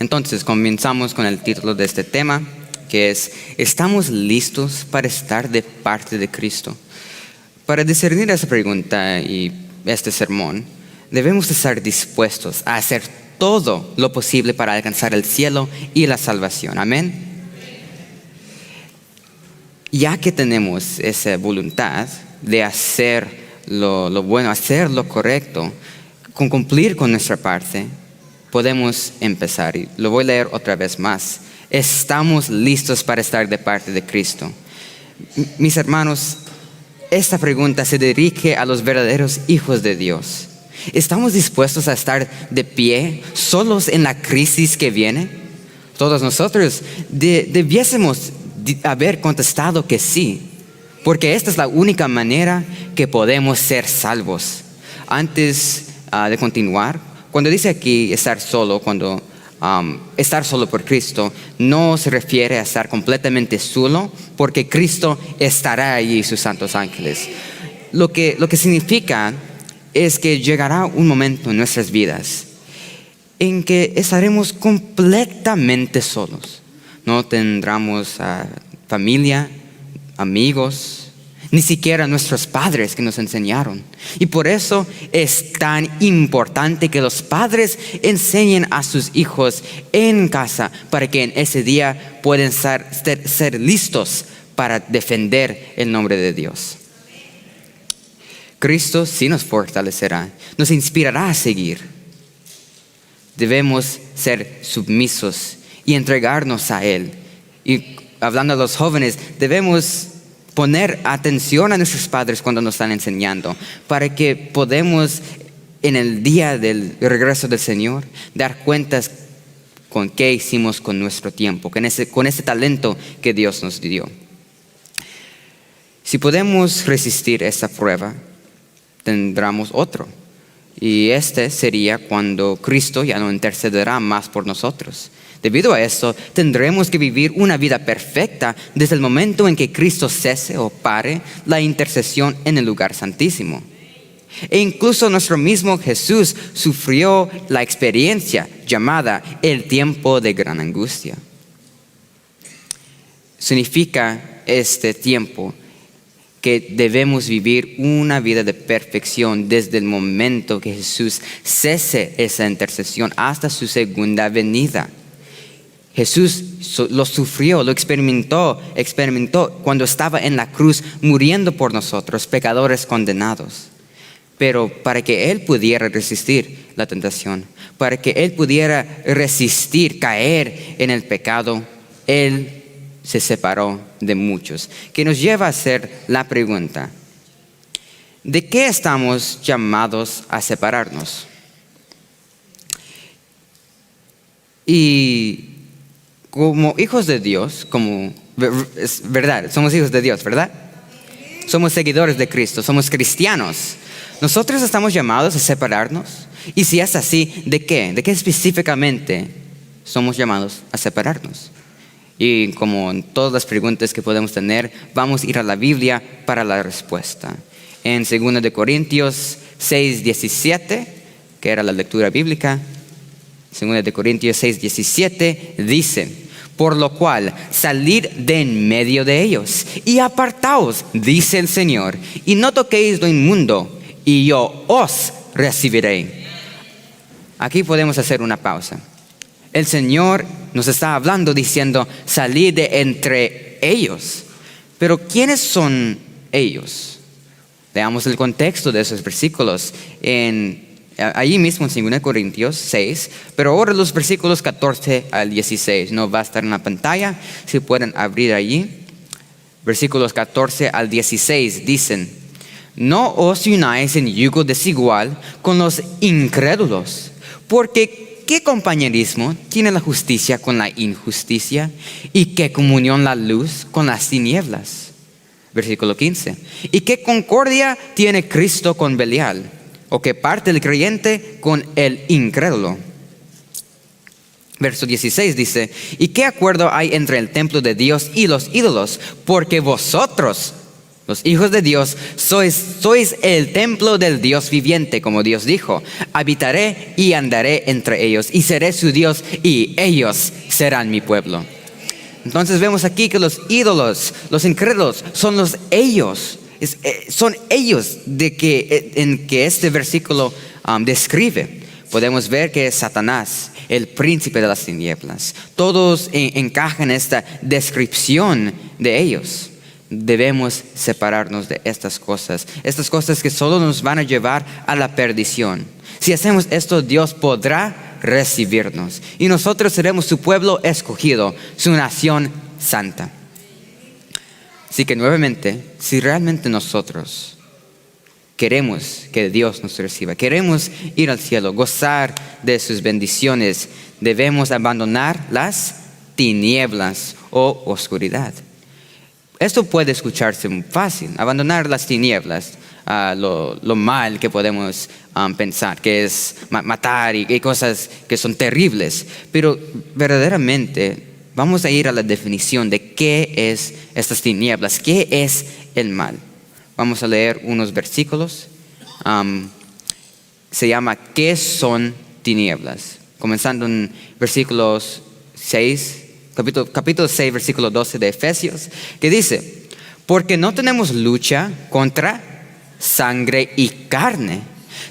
Entonces, comenzamos con el título de este tema, que es ¿estamos listos para estar de parte de Cristo? Para discernir esa pregunta y este sermón, debemos estar dispuestos a hacer todo lo posible para alcanzar el cielo y la salvación. Amén. Ya que tenemos esa voluntad de hacer lo bueno, hacer lo correcto, con cumplir con nuestra parte, podemos empezar. Y lo voy a leer otra vez más. Estamos listos para estar de parte de Cristo. Mis hermanos, esta pregunta se dirige a los verdaderos hijos de Dios. ¿Estamos dispuestos a estar de pie, solos en la crisis que viene? Todos nosotros debiésemos haber contestado que sí, porque esta es la única manera que podemos ser salvos. Antes de continuar, cuando dice aquí estar solo, estar solo por Cristo, no se refiere a estar completamente solo, porque Cristo estará allí y sus santos ángeles. Lo que significa es que llegará un momento en nuestras vidas en que estaremos completamente solos. No tendremos familia, amigos, ni siquiera nuestros padres que nos enseñaron. Y por eso es tan importante que los padres enseñen a sus hijos en casa para que en ese día puedan ser listos para defender el nombre de Dios. Cristo sí nos fortalecerá, nos inspirará a seguir. Debemos ser sumisos y entregarnos a Él. Y hablando a los jóvenes, debemos poner atención a nuestros padres cuando nos están enseñando, para que podamos en el día del regreso del Señor dar cuentas con qué hicimos con nuestro tiempo, con ese talento que Dios nos dio. Si podemos resistir esta prueba, tendremos otro. Y este sería cuando Cristo ya no intercederá más por nosotros. Debido a eso, tendremos que vivir una vida perfecta desde el momento en que Cristo cese o pare la intercesión en el lugar santísimo. E incluso nuestro mismo Jesús sufrió la experiencia llamada el tiempo de gran angustia. Significa este tiempo que debemos vivir una vida de perfección desde el momento que Jesús cese esa intercesión hasta su segunda venida. Jesús lo sufrió, lo experimentó cuando estaba en la cruz muriendo por nosotros, pecadores condenados. Pero para que Él pudiera resistir la tentación, para que Él pudiera resistir, caer en el pecado, Él se separó de muchos. Que nos lleva a hacer la pregunta: ¿de qué estamos llamados a separarnos? Y como hijos de Dios, es verdad, somos hijos de Dios, ¿verdad? Somos seguidores de Cristo, somos cristianos. Nosotros estamos llamados a separarnos. Y si es así, ¿de qué? ¿De qué específicamente somos llamados a separarnos? Y como en todas las preguntas que podemos tener, vamos a ir a la Biblia para la respuesta. En 2 de Corintios 6:17, que era la lectura bíblica, 2 de Corintios 6:17 dice: por lo cual salid de en medio de ellos y apartaos, dice el Señor, y no toquéis lo inmundo, y yo os recibiré. Aquí podemos hacer una pausa. El Señor nos está hablando diciendo: salid de entre ellos. Pero ¿quiénes son ellos? Veamos el contexto de esos versículos allí mismo en 2 Corintios 6, pero ahora los versículos 14 al 16, no va a estar en la pantalla, si pueden abrir allí. Versículos 14 al 16 dicen: no os unáis en yugo desigual con los incrédulos, porque ¿qué compañerismo tiene la justicia con la injusticia? ¿Y qué comunión la luz con las tinieblas? Versículo 15, ¿y qué concordia tiene Cristo con Belial? ¿O qué parte del creyente con el incrédulo? Verso 16 dice: ¿y qué acuerdo hay entre el templo de Dios y los ídolos? Porque vosotros Los hijos de Dios sois el templo del Dios viviente, como Dios dijo. Habitaré y andaré entre ellos y seré su Dios y ellos serán mi pueblo. Entonces vemos aquí que los ídolos, los incrédulos, son ellos en que este versículo describe. Podemos ver que es Satanás, el príncipe de las tinieblas. Todos encajan en esta descripción de ellos. Debemos separarnos de estas cosas que solo nos van a llevar a la perdición. Si hacemos esto, Dios podrá recibirnos y nosotros seremos su pueblo escogido, su nación santa. Así que nuevamente, si realmente nosotros queremos que Dios nos reciba, queremos ir al cielo, gozar de sus bendiciones, debemos abandonar las tinieblas o oscuridad. Esto puede escucharse muy fácil, abandonar las tinieblas, lo mal que podemos pensar, que es matar y cosas que son terribles. Pero verdaderamente vamos a ir a la definición de qué es estas tinieblas, qué es el mal. Vamos a leer unos versículos. Se llama ¿qué son tinieblas? Comenzando en versículos 6. Capítulo 6, versículo 12 de Efesios, que dice: porque no tenemos lucha contra sangre y carne,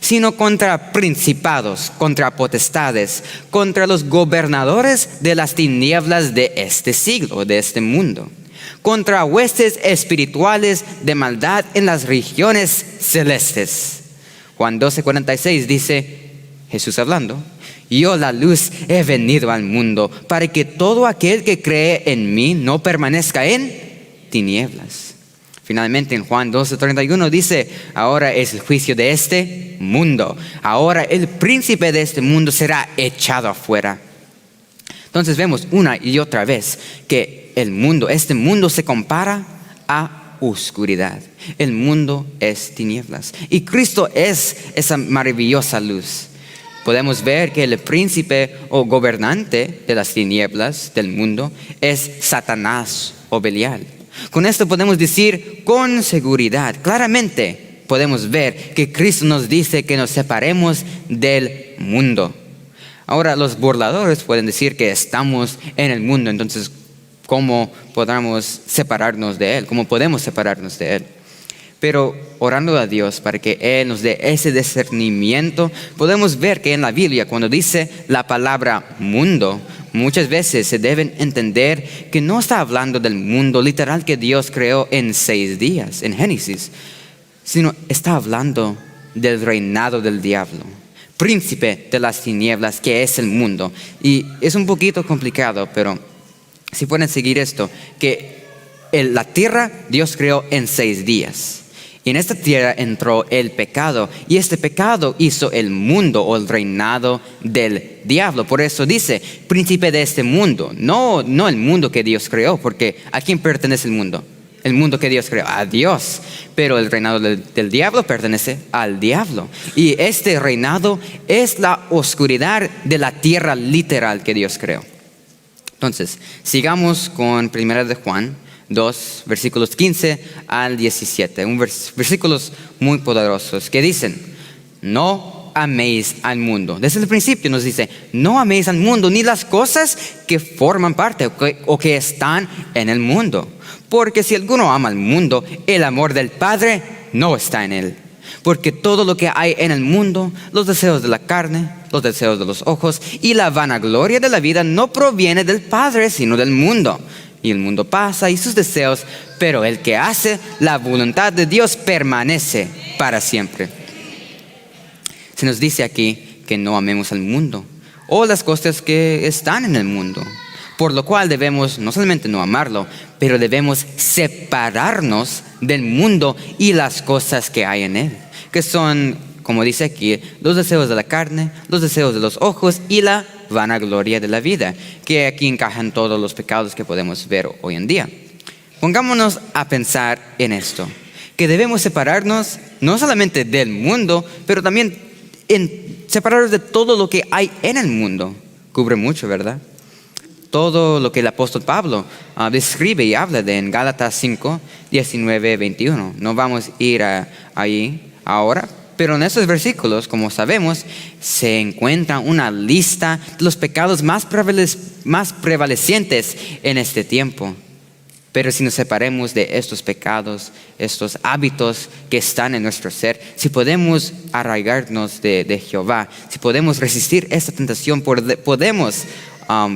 sino contra principados, contra potestades, contra los gobernadores de las tinieblas de este siglo, de este mundo, contra huestes espirituales de maldad en las regiones celestes. Juan 12:46 dice, Jesús hablando: yo la luz he venido al mundo para que todo aquel que cree en mí no permanezca en tinieblas. Finalmente en Juan 12:31 dice: ahora es el juicio de este mundo. Ahora el príncipe de este mundo será echado afuera. Entonces vemos una y otra vez que este mundo se compara a oscuridad. El mundo es tinieblas y Cristo es esa maravillosa luz. Podemos ver que el príncipe o gobernante de las tinieblas del mundo es Satanás o Belial. Con esto podemos decir con seguridad, claramente podemos ver que Cristo nos dice que nos separemos del mundo. Ahora los burladores pueden decir que estamos en el mundo, entonces ¿cómo podamos separarnos de Él? ¿Cómo podemos separarnos de Él? Pero orando a Dios para que Él nos dé ese discernimiento, podemos ver que en la Biblia cuando dice la palabra mundo, muchas veces se deben entender que no está hablando del mundo literal que Dios creó en 6 días, en Génesis, sino está hablando del reinado del diablo, príncipe de las tinieblas que es el mundo. Y es un poquito complicado, pero si pueden seguir esto, que la tierra Dios creó en 6 días. Y en esta tierra entró el pecado, y este pecado hizo el mundo o el reinado del diablo. Por eso dice, príncipe de este mundo, no el mundo que Dios creó, porque ¿a quién pertenece el mundo? El mundo que Dios creó, a Dios. Pero el reinado del diablo pertenece al diablo. Y este reinado es la oscuridad de la tierra literal que Dios creó. Entonces, sigamos con 1 de Juan 2, versículos 15 al 17, versículos muy poderosos que dicen: no améis al mundo. Desde el principio nos dice: no améis al mundo ni las cosas que forman parte o que están en el mundo. Porque si alguno ama al mundo, el amor del Padre no está en él. Porque todo lo que hay en el mundo, los deseos de la carne, los deseos de los ojos y la vanagloria de la vida no proviene del Padre, sino del mundo. Y el mundo pasa y sus deseos, pero el que hace la voluntad de Dios permanece para siempre. Se nos dice aquí que no amemos al mundo o las cosas que están en el mundo. Por lo cual debemos no solamente no amarlo, pero debemos separarnos del mundo y las cosas que hay en él. Que son, como dice aquí, los deseos de la carne, los deseos de los ojos y la vanagloria de la vida, que aquí encajan todos los pecados que podemos ver hoy en día. Pongámonos a pensar en esto, que debemos separarnos no solamente del mundo, pero también separarnos de todo lo que hay en el mundo. Cubre mucho, ¿verdad? todo lo que el apóstol Pablo describe y habla de en Gálatas 5, 19, 21. No vamos a ir ahí ahora, pero en esos versículos, como sabemos, se encuentra una lista de los pecados más prevalecientes en este tiempo. Pero si nos separemos de estos pecados, estos hábitos que están en nuestro ser, si podemos arraigarnos de Jehová, si podemos resistir esta tentación, podemos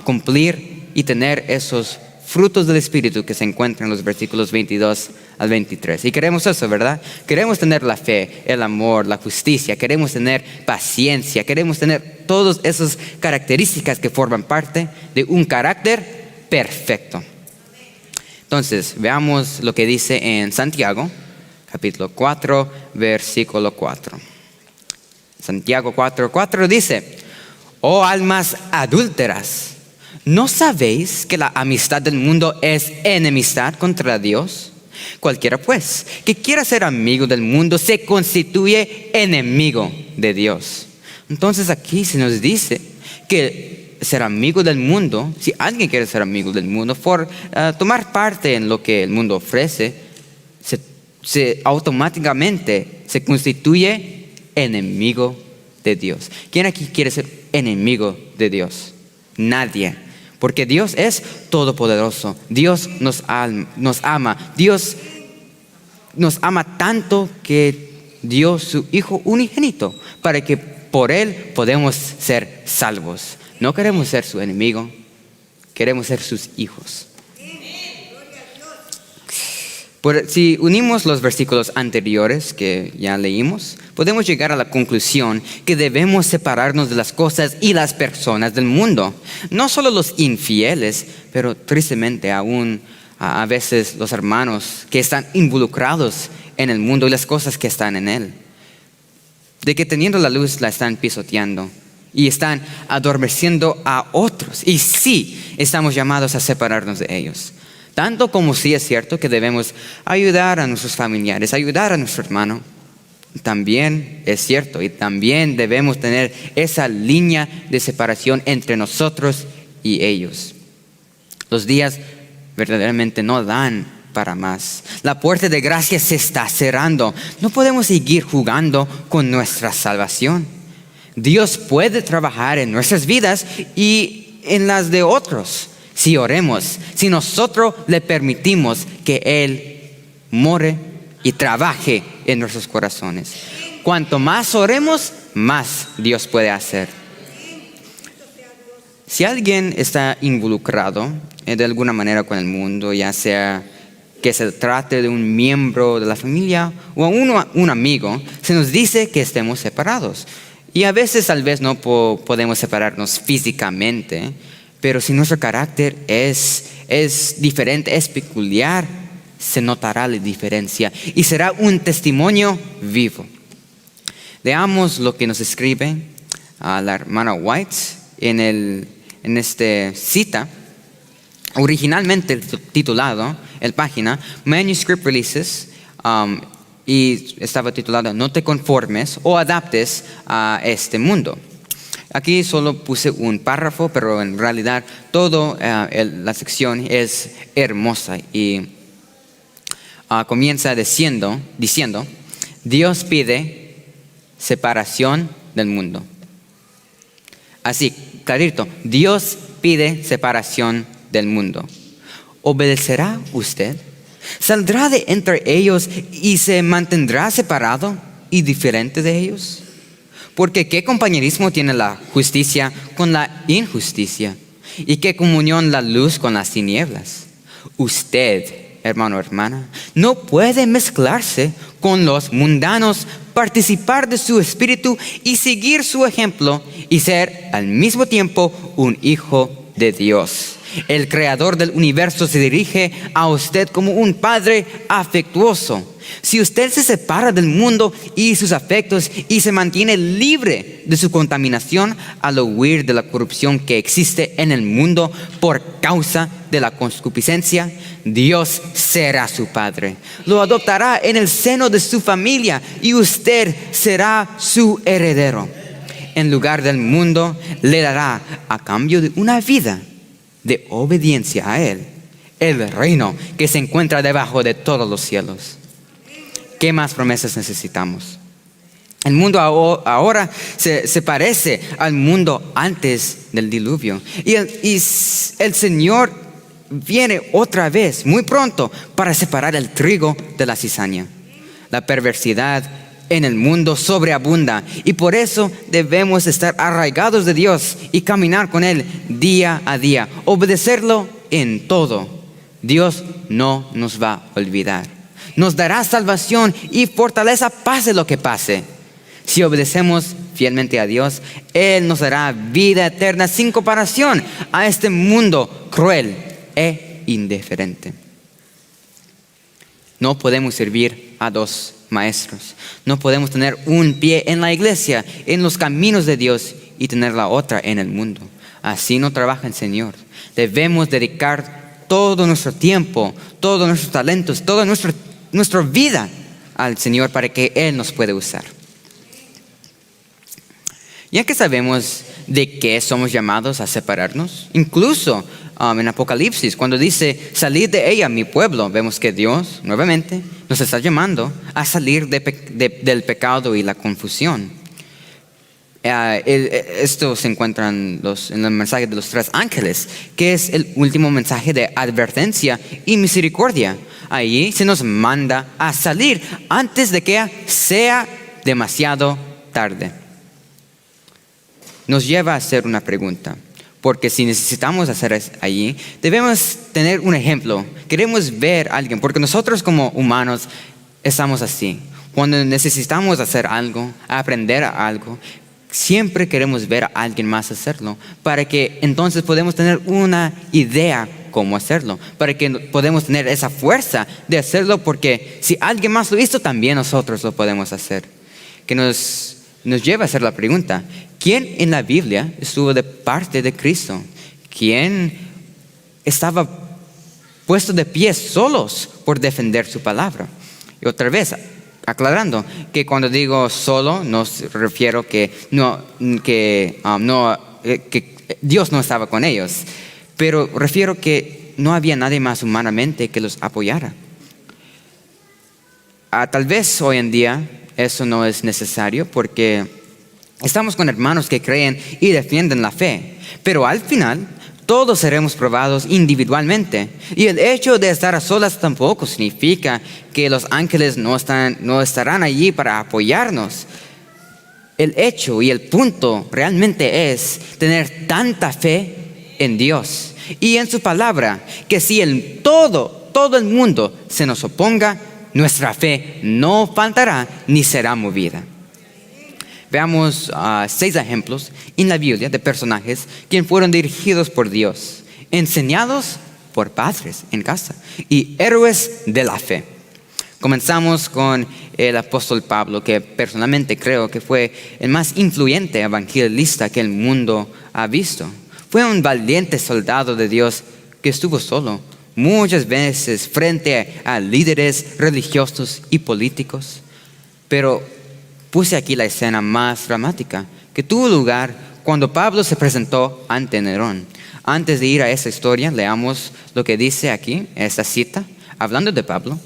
cumplir y tener esos frutos del Espíritu que se encuentran en los versículos 22 al 23. Y queremos eso, ¿verdad? Queremos tener la fe, el amor, la justicia, queremos tener paciencia, queremos tener todas esas características que forman parte de un carácter perfecto. Entonces, veamos lo que dice en Santiago, capítulo 4, versículo 4. Santiago 4:4 dice: oh almas adúlteras, ¿no sabéis que la amistad del mundo es enemistad contra Dios? Cualquiera pues que quiera ser amigo del mundo se constituye enemigo de Dios. Entonces aquí se nos dice que ser amigo del mundo, si alguien quiere ser amigo del mundo, por tomar parte en lo que el mundo ofrece, automáticamente se constituye enemigo de Dios. ¿Quién aquí quiere ser enemigo de Dios? Nadie. Porque Dios es todopoderoso. Dios nos ama. Dios nos ama tanto que dio su Hijo unigénito para que por Él podamos ser salvos. No queremos ser su enemigo, queremos ser sus hijos. Si unimos los versículos anteriores que ya leímos, podemos llegar a la conclusión que debemos separarnos de las cosas y las personas del mundo. No solo los infieles, pero tristemente aún a veces los hermanos que están involucrados en el mundo y las cosas que están en él. De que teniendo la luz la están pisoteando y están adormeciendo a otros. Y sí, estamos llamados a separarnos de ellos. Tanto como sí es cierto que debemos ayudar a nuestros familiares, ayudar a nuestro hermano. También es cierto y también debemos tener esa línea de separación entre nosotros y ellos. Los días verdaderamente no dan para más. La puerta de gracia se está cerrando. No podemos seguir jugando con nuestra salvación. Dios puede trabajar en nuestras vidas y en las de otros si oremos, si nosotros le permitimos que Él more y trabaje en nuestros corazones. Cuanto más oremos, más Dios puede hacer. Si alguien está involucrado de alguna manera con el mundo, ya sea que se trate de un miembro de la familia o un amigo, se nos dice que estemos separados. Y a veces tal vez no podemos separarnos físicamente, pero si nuestro carácter es diferente, es peculiar, se notará la diferencia y será un testimonio vivo. Leamos lo que nos escribe la hermana White en esta cita, originalmente titulado, el página, Manuscript Releases, y estaba titulado No te conformes o adaptes a este mundo. Aquí solo puse un párrafo, pero en realidad toda la sección es hermosa y comienza diciendo, Dios pide separación del mundo. Así, clarito, Dios pide separación del mundo. ¿Obedecerá usted? ¿Saldrá de entre ellos y se mantendrá separado y diferente de ellos? Porque ¿qué compañerismo tiene la justicia con la injusticia? ¿Y qué comunión la luz con las tinieblas? Usted, hermano o hermana, no puede mezclarse con los mundanos, participar de su espíritu y seguir su ejemplo y ser al mismo tiempo un hijo de Dios. El creador del universo se dirige a usted como un padre afectuoso. Si usted se separa del mundo y sus afectos y se mantiene libre de su contaminación al huir de la corrupción que existe en el mundo por causa de la concupiscencia, Dios será su padre. Lo adoptará en el seno de su familia y usted será su heredero. En lugar del mundo, le dará a cambio de una vida de obediencia a Él, el reino que se encuentra debajo de todos los cielos. ¿Qué más promesas necesitamos? El mundo ahora se parece al mundo antes del diluvio. Y el Señor viene otra vez, muy pronto, para separar el trigo de la cizaña. La perversidad en el mundo sobreabunda y por eso debemos estar arraigados de Dios y caminar con Él día a día, obedecerlo en todo. Dios no nos va a olvidar. Nos dará salvación y fortaleza pase lo que pase. Si obedecemos fielmente a Dios, Él nos dará vida eterna sin comparación a este mundo cruel e indiferente. No podemos servir a dos maestros. No podemos tener un pie en la iglesia, en los caminos de Dios, y tener la otra en el mundo. Así no trabaja el Señor. Debemos dedicar todo nuestro tiempo, todos nuestros talentos, toda nuestra vida al Señor para que Él nos pueda usar. Ya que sabemos de qué somos llamados a separarnos, incluso en Apocalipsis, cuando dice, salid de ella, mi pueblo, vemos que Dios, nuevamente, nos está llamando a salir del pecado y la confusión. Esto se encuentra en el mensaje de los 3 ángeles, que es el último mensaje de advertencia y misericordia. Allí se nos manda a salir antes de que sea demasiado tarde. Nos lleva a hacer una pregunta. Porque si necesitamos hacer allí, debemos tener un ejemplo. Queremos ver a alguien, porque nosotros como humanos estamos así. Cuando necesitamos hacer algo, aprender algo, siempre queremos ver a alguien más hacerlo, para que entonces podamos tener una idea cómo hacerlo, para que podamos tener esa fuerza de hacerlo, porque si alguien más lo hizo, también nosotros lo podemos hacer. Que nos lleva a hacer la pregunta, ¿quién en la Biblia estuvo de parte de Cristo? ¿Quién estaba puesto de pie solos por defender su palabra? Y otra vez, aclarando que cuando digo solo, no refiero que Dios no estaba con ellos, pero refiero que no había nadie más humanamente que los apoyara. Tal vez hoy en día eso no es necesario porque estamos con hermanos que creen y defienden la fe, pero al final todos seremos probados individualmente. Y el hecho de estar a solas tampoco significa que los ángeles no estarán allí para apoyarnos. El hecho y el punto realmente es tener tanta fe en Dios y en su palabra, que si todo el mundo se nos oponga, nuestra fe no faltará ni será movida. Veamos 6 ejemplos en la Biblia de personajes que fueron dirigidos por Dios, enseñados por padres en casa y héroes de la fe. Comenzamos con el apóstol Pablo, que personalmente creo que fue el más influyente evangelista que el mundo ha visto. Fue un valiente soldado de Dios que estuvo solo muchas veces frente a líderes religiosos y políticos. Pero puse aquí la escena más dramática que tuvo lugar cuando Pablo se presentó ante Nerón. Antes de ir a esa historia, leamos lo que dice aquí, esta cita, hablando de Pablo.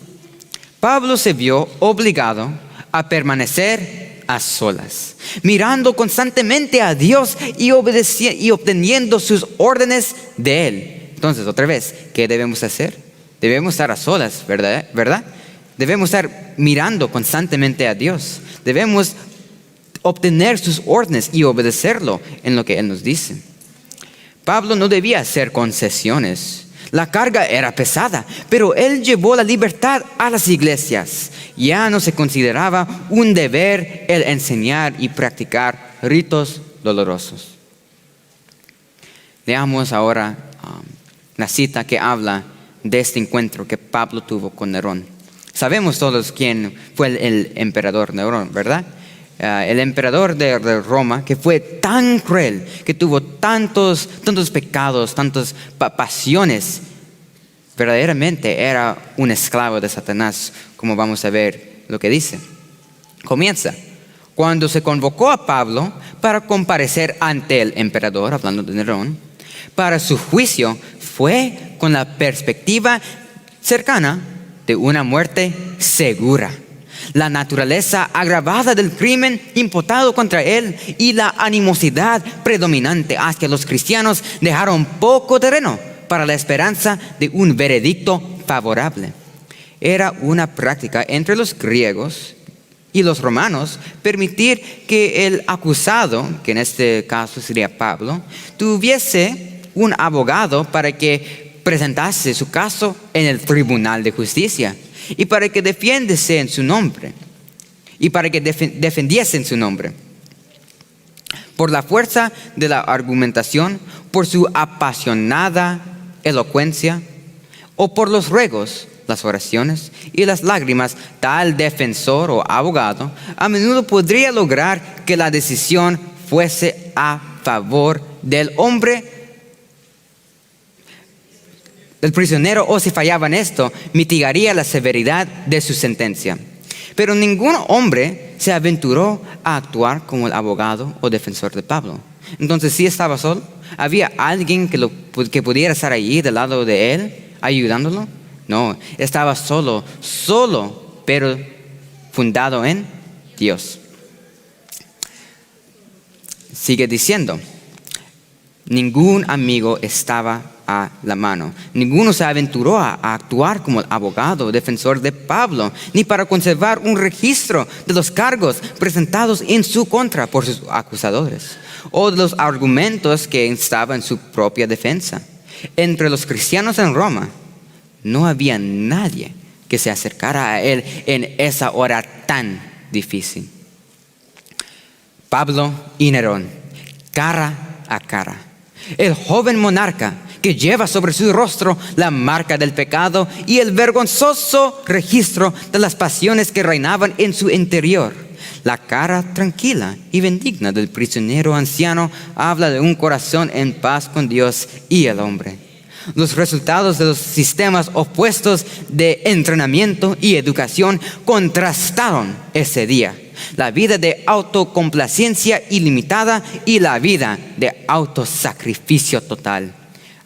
Pablo se vio obligado a permanecer a solas, mirando constantemente a Dios y obteniendo sus órdenes de Él. Entonces, otra vez, ¿qué debemos hacer? Debemos estar a solas, ¿verdad? Debemos estar mirando constantemente a Dios. Debemos obtener sus órdenes y obedecerlo en lo que Él nos dice. Pablo no debía hacer concesiones. La carga era pesada, pero él llevó la libertad a las iglesias. Ya no se consideraba un deber el enseñar y practicar ritos dolorosos. Leamos ahora la cita que habla de este encuentro que Pablo tuvo con Nerón. Sabemos todos quién fue el emperador Nerón, ¿verdad? El emperador de Roma, que fue tan cruel, que tuvo tantos pecados, tantas pasiones. Verdaderamente era un esclavo de Satanás, como vamos a ver lo que dice. Comienza cuando se convocó a Pablo para comparecer ante el emperador, hablando de Nerón. Para su juicio fue con la perspectiva cercana de una muerte segura. La naturaleza agravada del crimen imputado contra él y la animosidad predominante hacia los cristianos dejaron poco terreno para la esperanza de un veredicto favorable. Era una práctica entre los griegos y los romanos permitir que el acusado, que en este caso sería Pablo, tuviese un abogado para que presentase su caso en el tribunal de justicia y para que defendiese en su nombre. Por la fuerza de la argumentación, por su apasionada elocuencia o por los ruegos, las oraciones y las lágrimas, tal defensor o abogado a menudo podría lograr que la decisión fuese a favor del hombre, del prisionero, o si fallaba en esto, mitigaría la severidad de su sentencia. Pero ningún hombre se aventuró a actuar como el abogado o defensor de Pablo. Entonces, ¿sí estaba solo? ¿Había alguien que pudiera estar allí del lado de él, ayudándolo? No, estaba solo, pero fundado en Dios. Sigue diciendo, ningún amigo estaba a la mano. Ninguno se aventuró a actuar como el abogado o defensor de Pablo, ni para conservar un registro de los cargos presentados en su contra por sus acusadores, o de los argumentos que instaba en su propia defensa. Entre los cristianos en Roma, no había nadie que se acercara a él en esa hora tan difícil. Pablo y Nerón, cara a cara. El joven monarca que lleva sobre su rostro la marca del pecado y el vergonzoso registro de las pasiones que reinaban en su interior. La cara tranquila y benigna del prisionero anciano habla de un corazón en paz con Dios y el hombre. Los resultados de los sistemas opuestos de entrenamiento y educación contrastaron ese día. La vida de autocomplacencia ilimitada y la vida de autosacrificio total.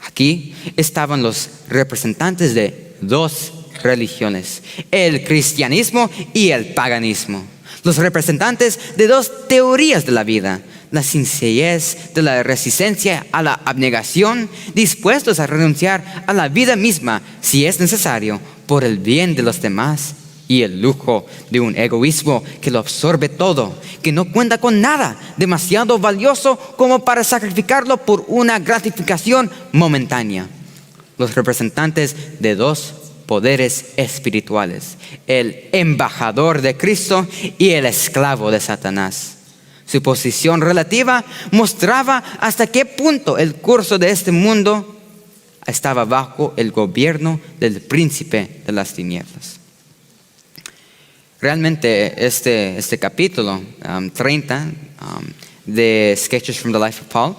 Aquí estaban los representantes de dos religiones, el cristianismo y el paganismo. Los representantes de dos teorías de la vida, la sencillez de la resistencia a la abnegación, dispuestos a renunciar a la vida misma si es necesario por el bien de los demás, y el lujo de un egoísmo que lo absorbe todo, que no cuenta con nada demasiado valioso como para sacrificarlo por una gratificación momentánea. Los representantes de dos poderes espirituales, el embajador de Cristo y el esclavo de Satanás. Su posición relativa mostraba hasta qué punto el curso de este mundo estaba bajo el gobierno del príncipe de las tinieblas. Realmente este capítulo 30 de Sketches from the Life of Paul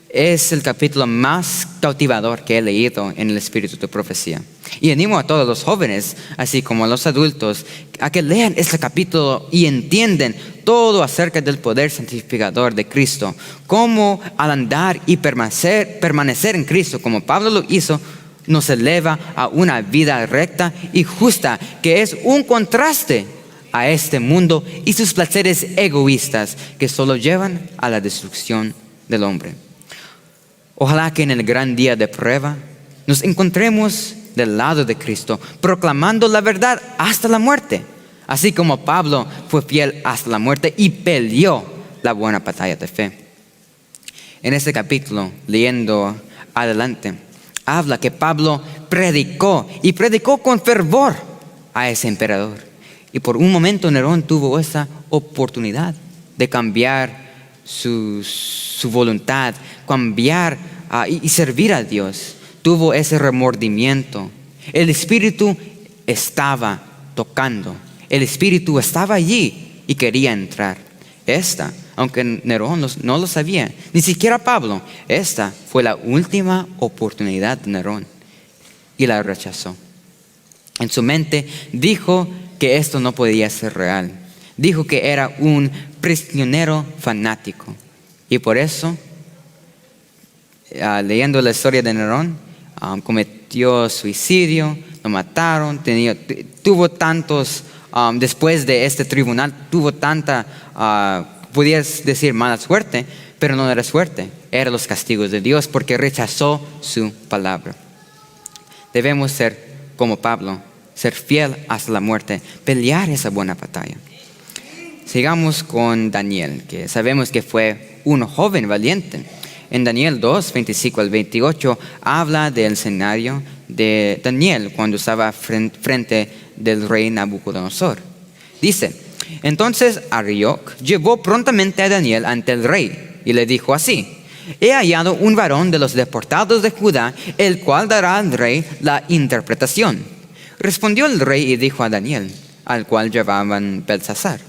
es el capítulo más cautivador que he leído en el espíritu de profecía. Y animo a todos los jóvenes, así como a los adultos, a que lean este capítulo y entiendan todo acerca del poder santificador de Cristo. Cómo al andar y permanecer en Cristo, como Pablo lo hizo, nos eleva a una vida recta y justa, que es un contraste a este mundo y sus placeres egoístas que solo llevan a la destrucción del hombre. Ojalá que en el gran día de prueba nos encontremos del lado de Cristo, proclamando la verdad hasta la muerte, así como Pablo fue fiel hasta la muerte y peleó la buena batalla de fe. En este capítulo, leyendo adelante, habla que Pablo predicó con fervor a ese emperador. Y por un momento Nerón tuvo esa oportunidad de cambiar su voluntad, cambiar y servir a Dios. Tuvo ese remordimiento. El Espíritu estaba tocando. El Espíritu estaba allí y quería entrar. Aunque Nerón no lo sabía, ni siquiera Pablo, esta fue la última oportunidad de Nerón y la rechazó. En su mente dijo que esto no podía ser real. Dijo que era un prisionero fanático y por eso leyendo la historia de Nerón, cometió suicidio, lo mataron, tuvo tantos, después de este tribunal, tuvo tanta, podías decir mala suerte, pero no era suerte, eran los castigos de Dios porque rechazó su palabra. Debemos ser como Pablo, ser fiel hasta la muerte, pelear esa buena batalla. Sigamos con Daniel, que sabemos que fue un joven valiente. En Daniel 2, 25 al 28, habla del escenario de Daniel cuando estaba frente del rey Nabucodonosor. Dice, entonces Arioc llevó prontamente a Daniel ante el rey y le dijo así: he hallado un varón de los deportados de Judá, el cual dará al rey la interpretación. Respondió el rey y dijo a Daniel, al cual llamaban Belsasar: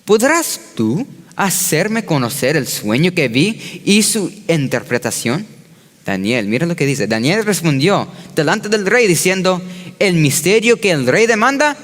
¿podrás tú hacerme conocer el sueño que vi y su interpretación? Daniel, mira lo que dice. Daniel respondió delante del rey diciendo: el misterio que el rey demanda,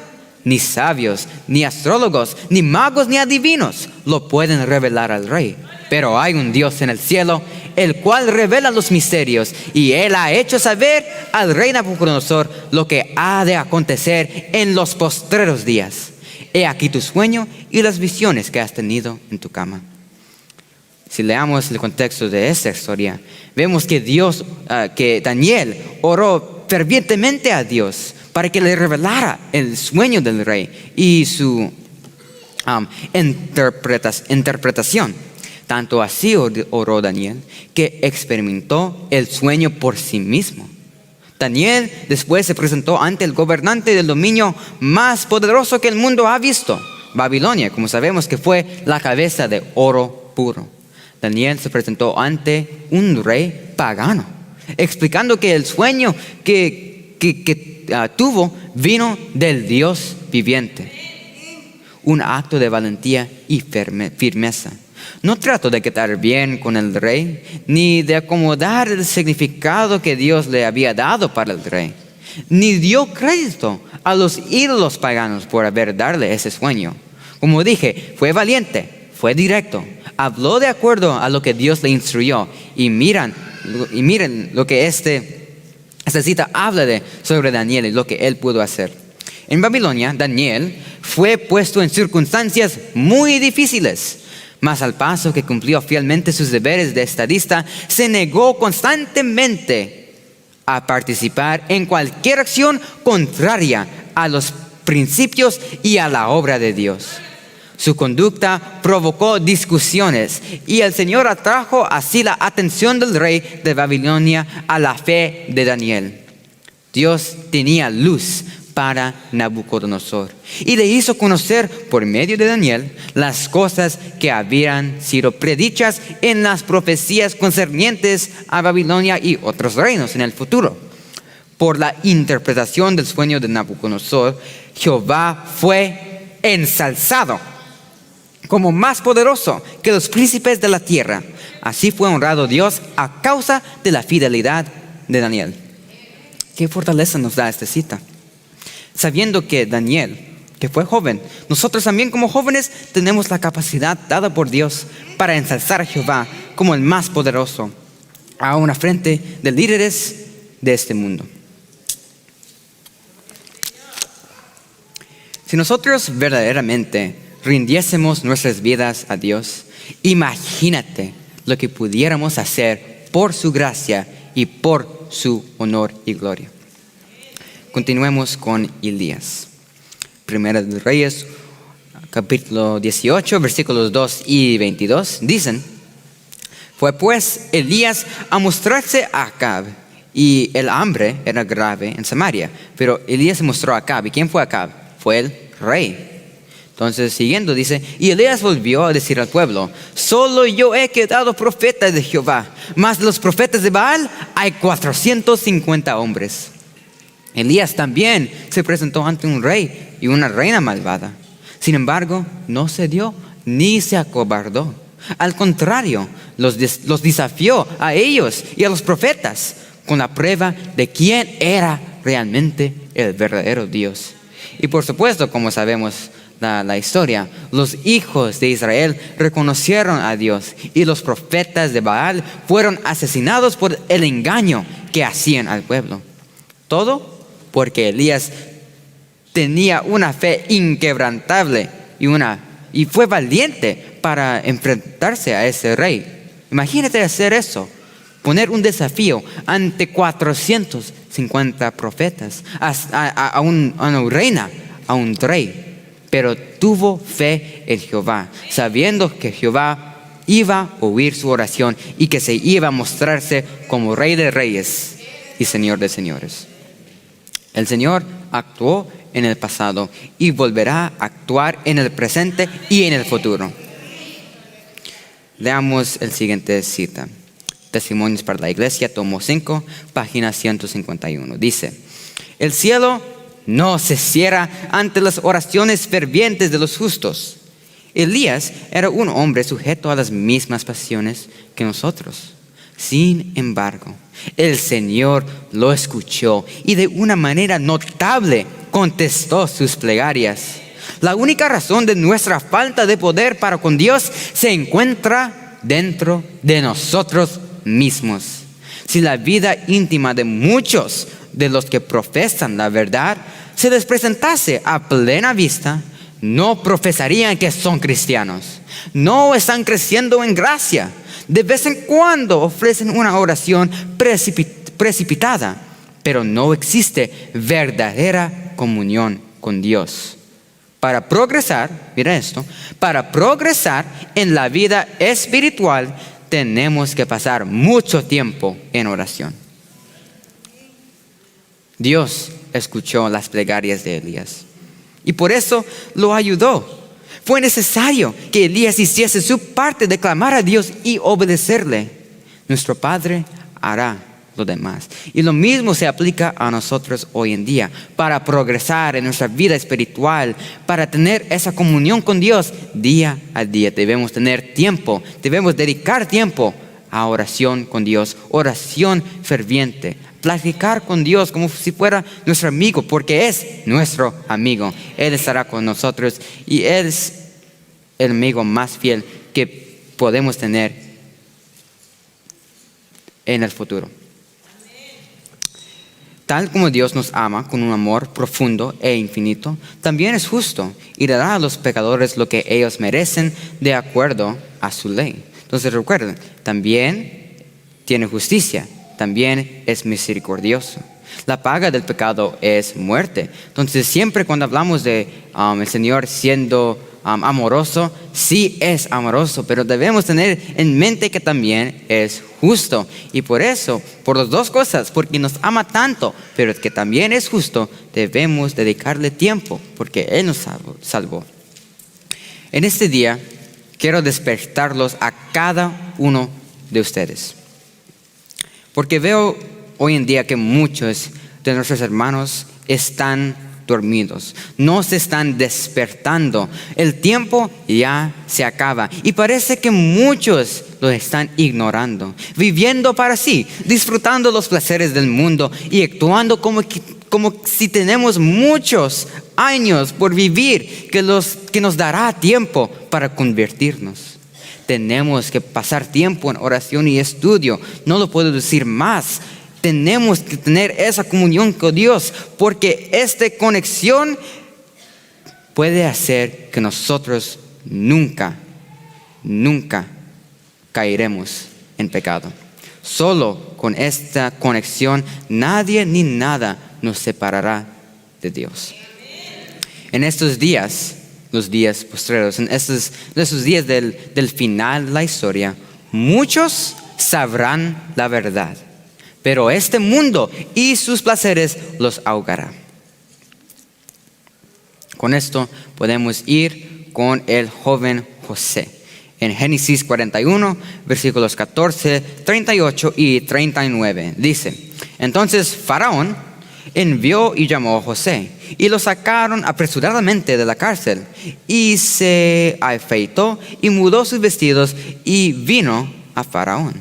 ni sabios, ni astrólogos, ni magos, ni adivinos lo pueden revelar al rey. Pero hay un Dios en el cielo, el cual revela los misterios, y él ha hecho saber al rey Nabucodonosor lo que ha de acontecer en los postreros días. He aquí tu sueño y las visiones que has tenido en tu cama. Si leamos el contexto de esta historia, vemos que que Daniel oró fervientemente a Dios para que le revelara el sueño del rey y su interpretación. Tanto así oró Daniel que experimentó el sueño por sí mismo. Daniel después se presentó ante el gobernante del dominio más poderoso que el mundo ha visto, Babilonia, como sabemos que fue la cabeza de oro puro. Daniel se presentó ante un rey pagano, explicando que el sueño que tuvo vino del Dios viviente. Un acto de valentía y firmeza. No trató de quedar bien con el rey, ni de acomodar el significado que Dios le había dado para el rey, ni dio crédito a los ídolos paganos por haber darle ese sueño. Como dije, fue valiente, fue directo, habló de acuerdo a lo que Dios le instruyó. Y miren lo que esta cita habla sobre Daniel y lo que él pudo hacer. En Babilonia, Daniel fue puesto en circunstancias muy difíciles. Mas al paso que cumplió fielmente sus deberes de estadista, se negó constantemente a participar en cualquier acción contraria a los principios y a la obra de Dios. Su conducta provocó discusiones y el Señor atrajo así la atención del rey de Babilonia a la fe de Daniel. Dios tenía luz para Nabucodonosor y le hizo conocer por medio de Daniel las cosas que habían sido predichas en las profecías concernientes a Babilonia y otros reinos en el futuro. Por la interpretación del sueño de Nabucodonosor, Jehová fue ensalzado como más poderoso que los príncipes de la tierra. Así fue honrado Dios a causa de la fidelidad de Daniel. ¿Qué fortaleza nos da esta cita? Sabiendo que Daniel, que fue joven, nosotros también como jóvenes tenemos la capacidad dada por Dios para ensalzar a Jehová como el más poderoso, aún frente de líderes de este mundo. Si nosotros verdaderamente rindiésemos nuestras vidas a Dios, imagínate lo que pudiéramos hacer por su gracia y por su honor y gloria. Continuemos con Elías. Primera de Reyes, capítulo 18, versículos 2 y 22, dicen: fue pues Elías a mostrarse a Acab, y el hambre era grave en Samaria. Pero Elías se mostró a Acab. ¿Y quién fue Acab? Fue el rey. Entonces, siguiendo, dice: y Elías volvió a decir al pueblo: solo yo he quedado profeta de Jehová, mas de los profetas de Baal hay 450 hombres. Elías también se presentó ante un rey y una reina malvada. Sin embargo, no cedió ni se acobardó. Al contrario, los desafió a ellos y a los profetas con la prueba de quién era realmente el verdadero Dios. Y por supuesto, como sabemos, la historia, los hijos de Israel reconocieron a Dios y los profetas de Baal fueron asesinados por el engaño que hacían al pueblo. Todo porque Elías tenía una fe inquebrantable y fue valiente para enfrentarse a ese rey. Imagínate hacer eso, poner un desafío ante 450 profetas, a una reina, a un rey. Pero tuvo fe en Jehová, sabiendo que Jehová iba a oír su oración y que se iba a mostrarse como Rey de Reyes y Señor de Señores. El Señor actuó en el pasado y volverá a actuar en el presente y en el futuro. Leamos el siguiente cita. Testimonios para la Iglesia, tomo 5, página 151. Dice: el cielo no se cierra ante las oraciones fervientes de los justos. Elías era un hombre sujeto a las mismas pasiones que nosotros. Sin embargo, el Señor lo escuchó y de una manera notable contestó sus plegarias. La única razón de nuestra falta de poder para con Dios se encuentra dentro de nosotros mismos. Si la vida íntima de muchos de los que profesan la verdad se les presentase a plena vista, no profesarían que son cristianos. No están creciendo en gracia. De vez en cuando ofrecen una oración precipitada, pero no existe verdadera comunión con Dios. Para progresar, mira esto, para progresar en la vida espiritual tenemos que pasar mucho tiempo en oración. Dios escuchó las plegarias de Elías y por eso lo ayudó. Fue necesario que Elías hiciese su parte de clamar a Dios y obedecerle. Nuestro Padre hará lo demás. Y lo mismo se aplica a nosotros hoy en día. Para progresar en nuestra vida espiritual, para tener esa comunión con Dios día a día, debemos tener tiempo, debemos dedicar tiempo a oración con Dios, oración ferviente. Platicar con Dios como si fuera nuestro amigo, porque es nuestro amigo. Él estará con nosotros y Él es el amigo más fiel que podemos tener en el futuro. Tal como Dios nos ama con un amor profundo e infinito, también es justo y dará a los pecadores lo que ellos merecen de acuerdo a su ley. Entonces recuerden, también tiene justicia. También es misericordioso. La paga del pecado es muerte. Entonces siempre cuando hablamos de el Señor siendo amoroso, sí es amoroso, pero debemos tener en mente que también es justo. Y por eso, por las dos cosas, porque nos ama tanto, pero que también es justo, debemos dedicarle tiempo, porque Él nos salvó. En este día, quiero despertarlos a cada uno de ustedes. Porque veo hoy en día que muchos de nuestros hermanos están dormidos, no se están despertando. El tiempo ya se acaba y parece que muchos lo están ignorando, viviendo para sí, disfrutando los placeres del mundo y actuando como si tenemos muchos años por vivir que nos dará tiempo para convertirnos. Tenemos que pasar tiempo en oración y estudio. No lo puedo decir más. Tenemos que tener esa comunión con Dios, porque esta conexión puede hacer que nosotros nunca caeremos en pecado. Solo con esta conexión nadie ni nada nos separará de Dios. En estos días, los días postreros, en esos días del final de la historia, muchos sabrán la verdad, pero este mundo y sus placeres los ahogará. Con esto podemos ir con el joven José. En Génesis 41, versículos 14, 38 y 39, dice: entonces Faraón envió y llamó a José, y lo sacaron apresuradamente de la cárcel, y se afeitó y mudó sus vestidos y vino a Faraón.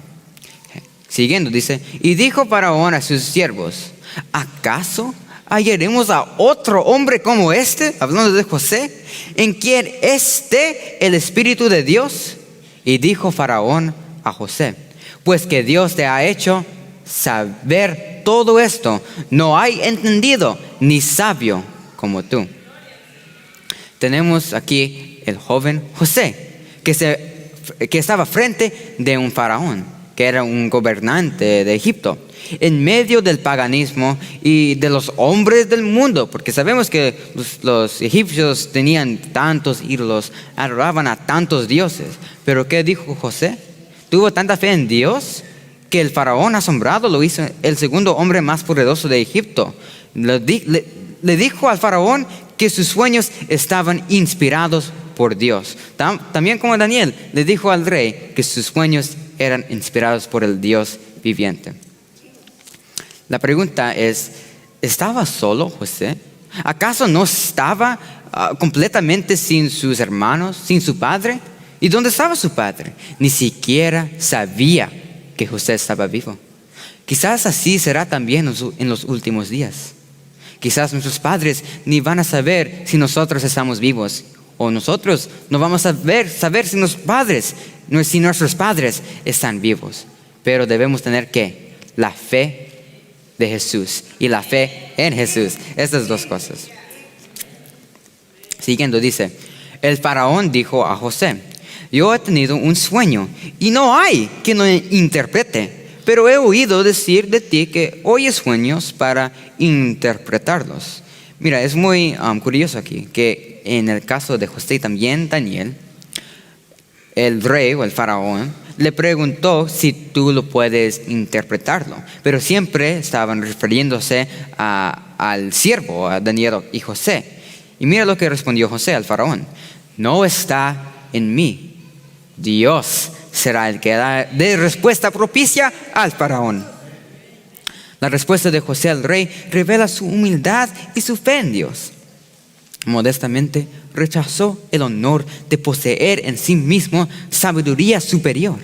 Siguiendo dice: y dijo Faraón a sus siervos: ¿acaso ¿hallaremos a otro hombre como este? Hablando de José, en quien esté el Espíritu de Dios. Y dijo Faraón a José: pues que Dios te ha hecho saber todo esto, no hay entendido ni sabio como tú. Tenemos aquí el joven José, que estaba frente de un faraón, que era un gobernante de Egipto, en medio del paganismo y de los hombres del mundo, porque sabemos que los egipcios tenían tantos ídolos, adoraban a tantos dioses. Pero ¿qué dijo José? Tuvo tanta fe en Dios que el faraón asombrado lo hizo el segundo hombre más poderoso de Egipto. Le dijo al faraón que sus sueños estaban inspirados por Dios. También como Daniel le dijo al rey que sus sueños eran inspirados por el Dios viviente. La pregunta es, ¿estaba solo José? ¿Acaso no estaba completamente sin sus hermanos, sin su padre? ¿Y dónde estaba su padre? Ni siquiera sabía que José estaba vivo. Quizás así será también en los últimos días. Quizás nuestros padres ni van a saber si nosotros estamos vivos, o nosotros no vamos a saber si nuestros padres están vivos. Pero debemos tener ¿qué? La fe de Jesús y la fe en Jesús. Estas dos cosas. Siguiendo dice, el faraón dijo a José: yo he tenido un sueño y no hay quien lo interprete, pero he oído decir de ti que oyes sueños para interpretarlos. Mira, es muy curioso aquí que en el caso de José y también Daniel, el rey o el faraón le preguntó si tú lo puedes interpretarlo, pero siempre estaban refiriéndose al siervo, a Daniel y José. Y mira lo que respondió José al faraón: no está en mí. Dios será el que dé respuesta propicia al faraón. La respuesta de José al rey revela su humildad y su fe en Dios. Modestamente rechazó el honor de poseer en sí mismo sabiduría superior.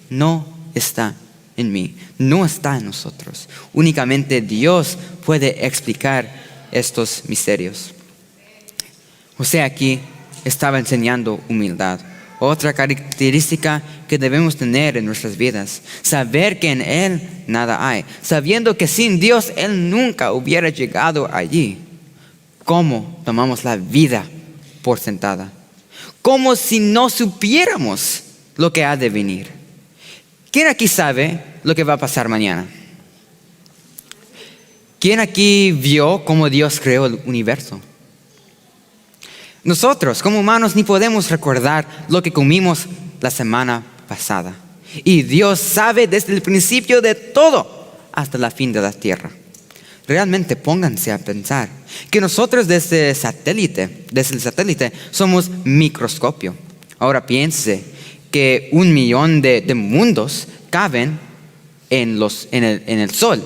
No está en mí, no está en nosotros. Únicamente Dios puede explicar estos misterios. José aquí estaba enseñando humildad. Otra característica que debemos tener en nuestras vidas: saber que en Él nada hay, sabiendo que sin Dios Él nunca hubiera llegado allí. ¿Cómo tomamos la vida por sentada? Como si no supiéramos lo que ha de venir. ¿Quién aquí sabe lo que va a pasar mañana? ¿Quién aquí vio cómo Dios creó el universo? Nosotros, como humanos, ni podemos recordar lo que comimos la semana pasada. Y Dios sabe desde el principio de todo hasta la fin de la tierra. Realmente pónganse a pensar que nosotros desde el satélite somos microscopio. Ahora piense que 1 millón de mundos caben en el Sol,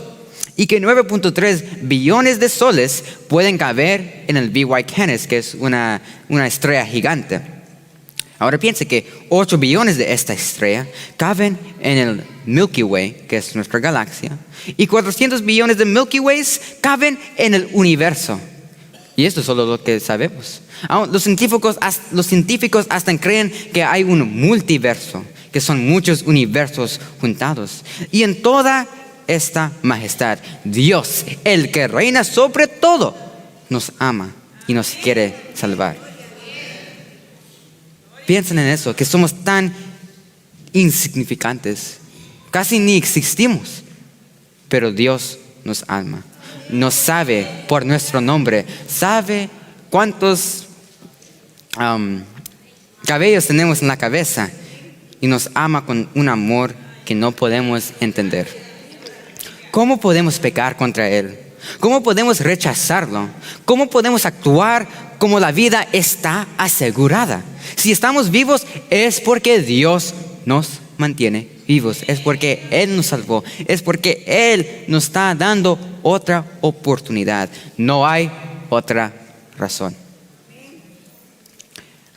y que 9.3 billones de soles pueden caber en el BY Canis, que es una estrella gigante. Ahora piense que 8 billones de esta estrella caben en el Milky Way, que es nuestra galaxia, y 400 billones de Milky Ways caben en el universo. Y esto es solo lo que sabemos. Los científicos hasta creen que hay un multiverso, que son muchos universos juntados. Y en toda esta majestad, Dios, el que reina sobre todo, nos ama y nos quiere salvar. Piensen en eso, que somos tan insignificantes, casi ni existimos, pero Dios nos ama, nos sabe por nuestro nombre, sabe cuántos cabellos tenemos en la cabeza y nos ama con un amor que no podemos entender. ¿Cómo podemos pecar contra Él? ¿Cómo podemos rechazarlo? ¿Cómo podemos actuar como la vida está asegurada? Si estamos vivos es porque Dios nos mantiene vivos, es porque Él nos salvó, es porque Él nos está dando otra oportunidad. No hay otra razón.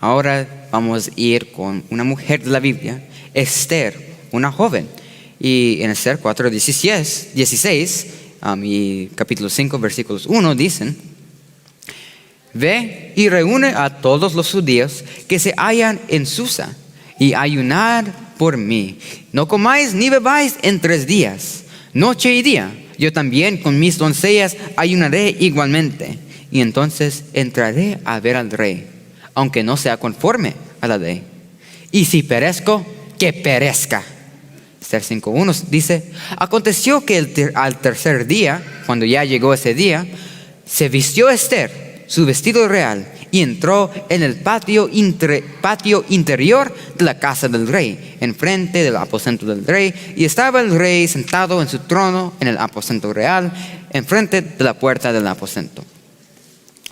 Ahora vamos a ir con una mujer de la Biblia, Esther, una joven. Y en Esther 4:16 y capítulo 5, versículos 1 dicen: ve y reúne a todos los judíos que se hallan en Susa y ayunad por mí. No comáis ni bebáis en 3 días, noche y día. Yo también con mis doncellas ayunaré igualmente. Y entonces entraré a ver al rey, aunque no sea conforme a la ley. Y si perezco, que perezca. Esther 5:1 dice: aconteció que al tercer día, cuando ya llegó ese día, se vistió Esther su vestido real y entró en el patio interior de la casa del rey, enfrente del aposento del rey, y estaba el rey sentado en su trono en el aposento real, enfrente de la puerta del aposento.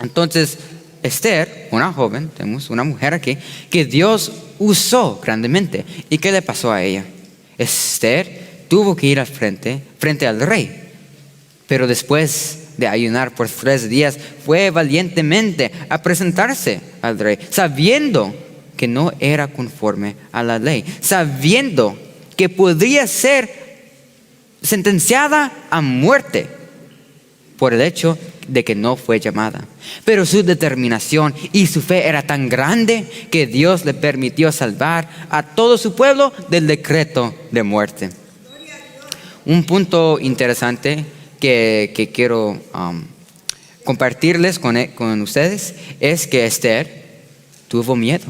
Entonces Esther, una joven, tenemos una mujer aquí, que Dios usó grandemente. ¿Y qué le pasó a ella? Esther tuvo que ir al frente al rey, pero después de ayunar por 3 días, fue valientemente a presentarse al rey, sabiendo que no era conforme a la ley, sabiendo que podría ser sentenciada a muerte por el hecho de que no fue llamada. Pero su determinación y su fe era tan grande que Dios le permitió salvar a todo su pueblo del decreto de muerte. Un punto interesante que quiero compartirles con ustedes es que Esther tuvo miedo.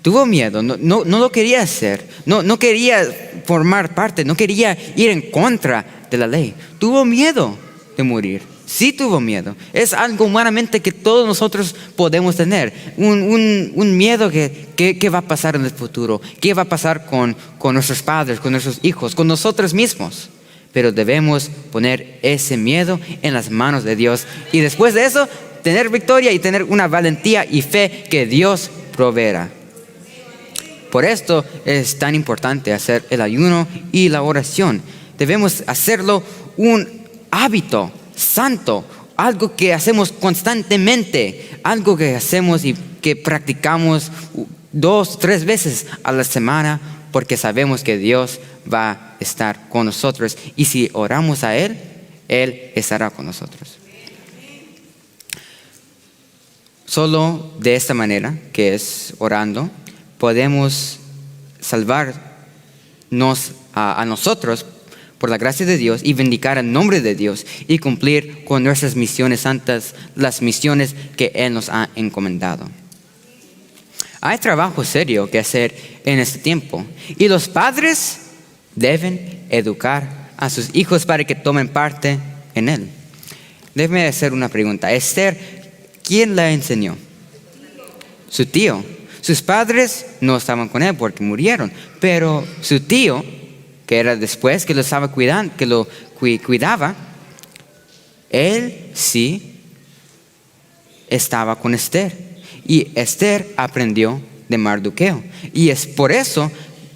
Tuvo miedo, no lo quería hacer, no quería formar parte, no quería ir en contra de la ley. Tuvo miedo de morir. Sí tuvo miedo. Es algo humanamente que todos nosotros podemos tener. Un miedo que va a pasar en el futuro. ¿Qué va a pasar con nuestros padres, con nuestros hijos, con nosotros mismos? Pero debemos poner ese miedo en las manos de Dios. Y después de eso, tener victoria y tener una valentía y fe que Dios proveerá. Por esto es tan importante hacer el ayuno y la oración. Debemos hacerlo un hábito santo, algo que hacemos constantemente, algo que hacemos y que practicamos 2, 3 veces a la semana, porque sabemos que Dios va a estar con nosotros, y si oramos a Él, Él estará con nosotros. Solo de esta manera, que es orando, podemos salvarnos a nosotros por la gracia de Dios y vindicar el nombre de Dios y cumplir con nuestras misiones santas, las misiones que Él nos ha encomendado. Hay trabajo serio que hacer en este tiempo, y los padres deben educar a sus hijos para que tomen parte en él. Déjeme hacer una pregunta. Esther, ¿quién la enseñó? Su tío. Sus padres no estaban con él porque murieron, pero su tío, que era después que lo estaba cuidando, que lo cuidaba, él sí estaba con Esther, y Esther aprendió de Mardoqueo, y es por eso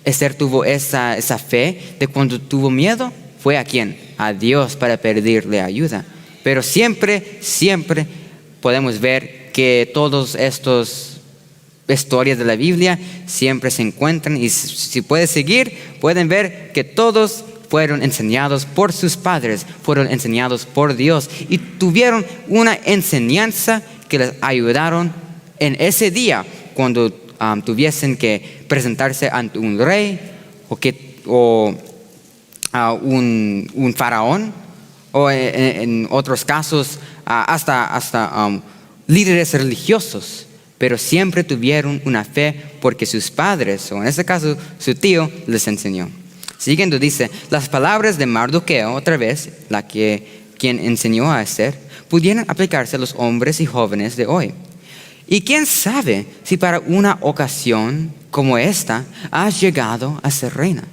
Esther tuvo esa fe de cuando tuvo miedo, fue a quién, a Dios, para pedirle ayuda. Pero siempre podemos ver que todos estos historias de la Biblia siempre se encuentran, y si pueden seguir, pueden ver que todos fueron enseñados por sus padres, fueron enseñados por Dios y tuvieron una enseñanza que les ayudaron en ese día cuando tuviesen que presentarse ante un rey o un faraón, o en otros casos hasta líderes religiosos. Pero siempre tuvieron una fe porque sus padres, o en este caso su tío, les enseñó. Siguiendo dice, las palabras de Mardoqueo, otra vez, quien enseñó a Esther, pudieran aplicarse a los hombres y jóvenes de hoy. Y quién sabe si para una ocasión como esta has llegado a ser reina.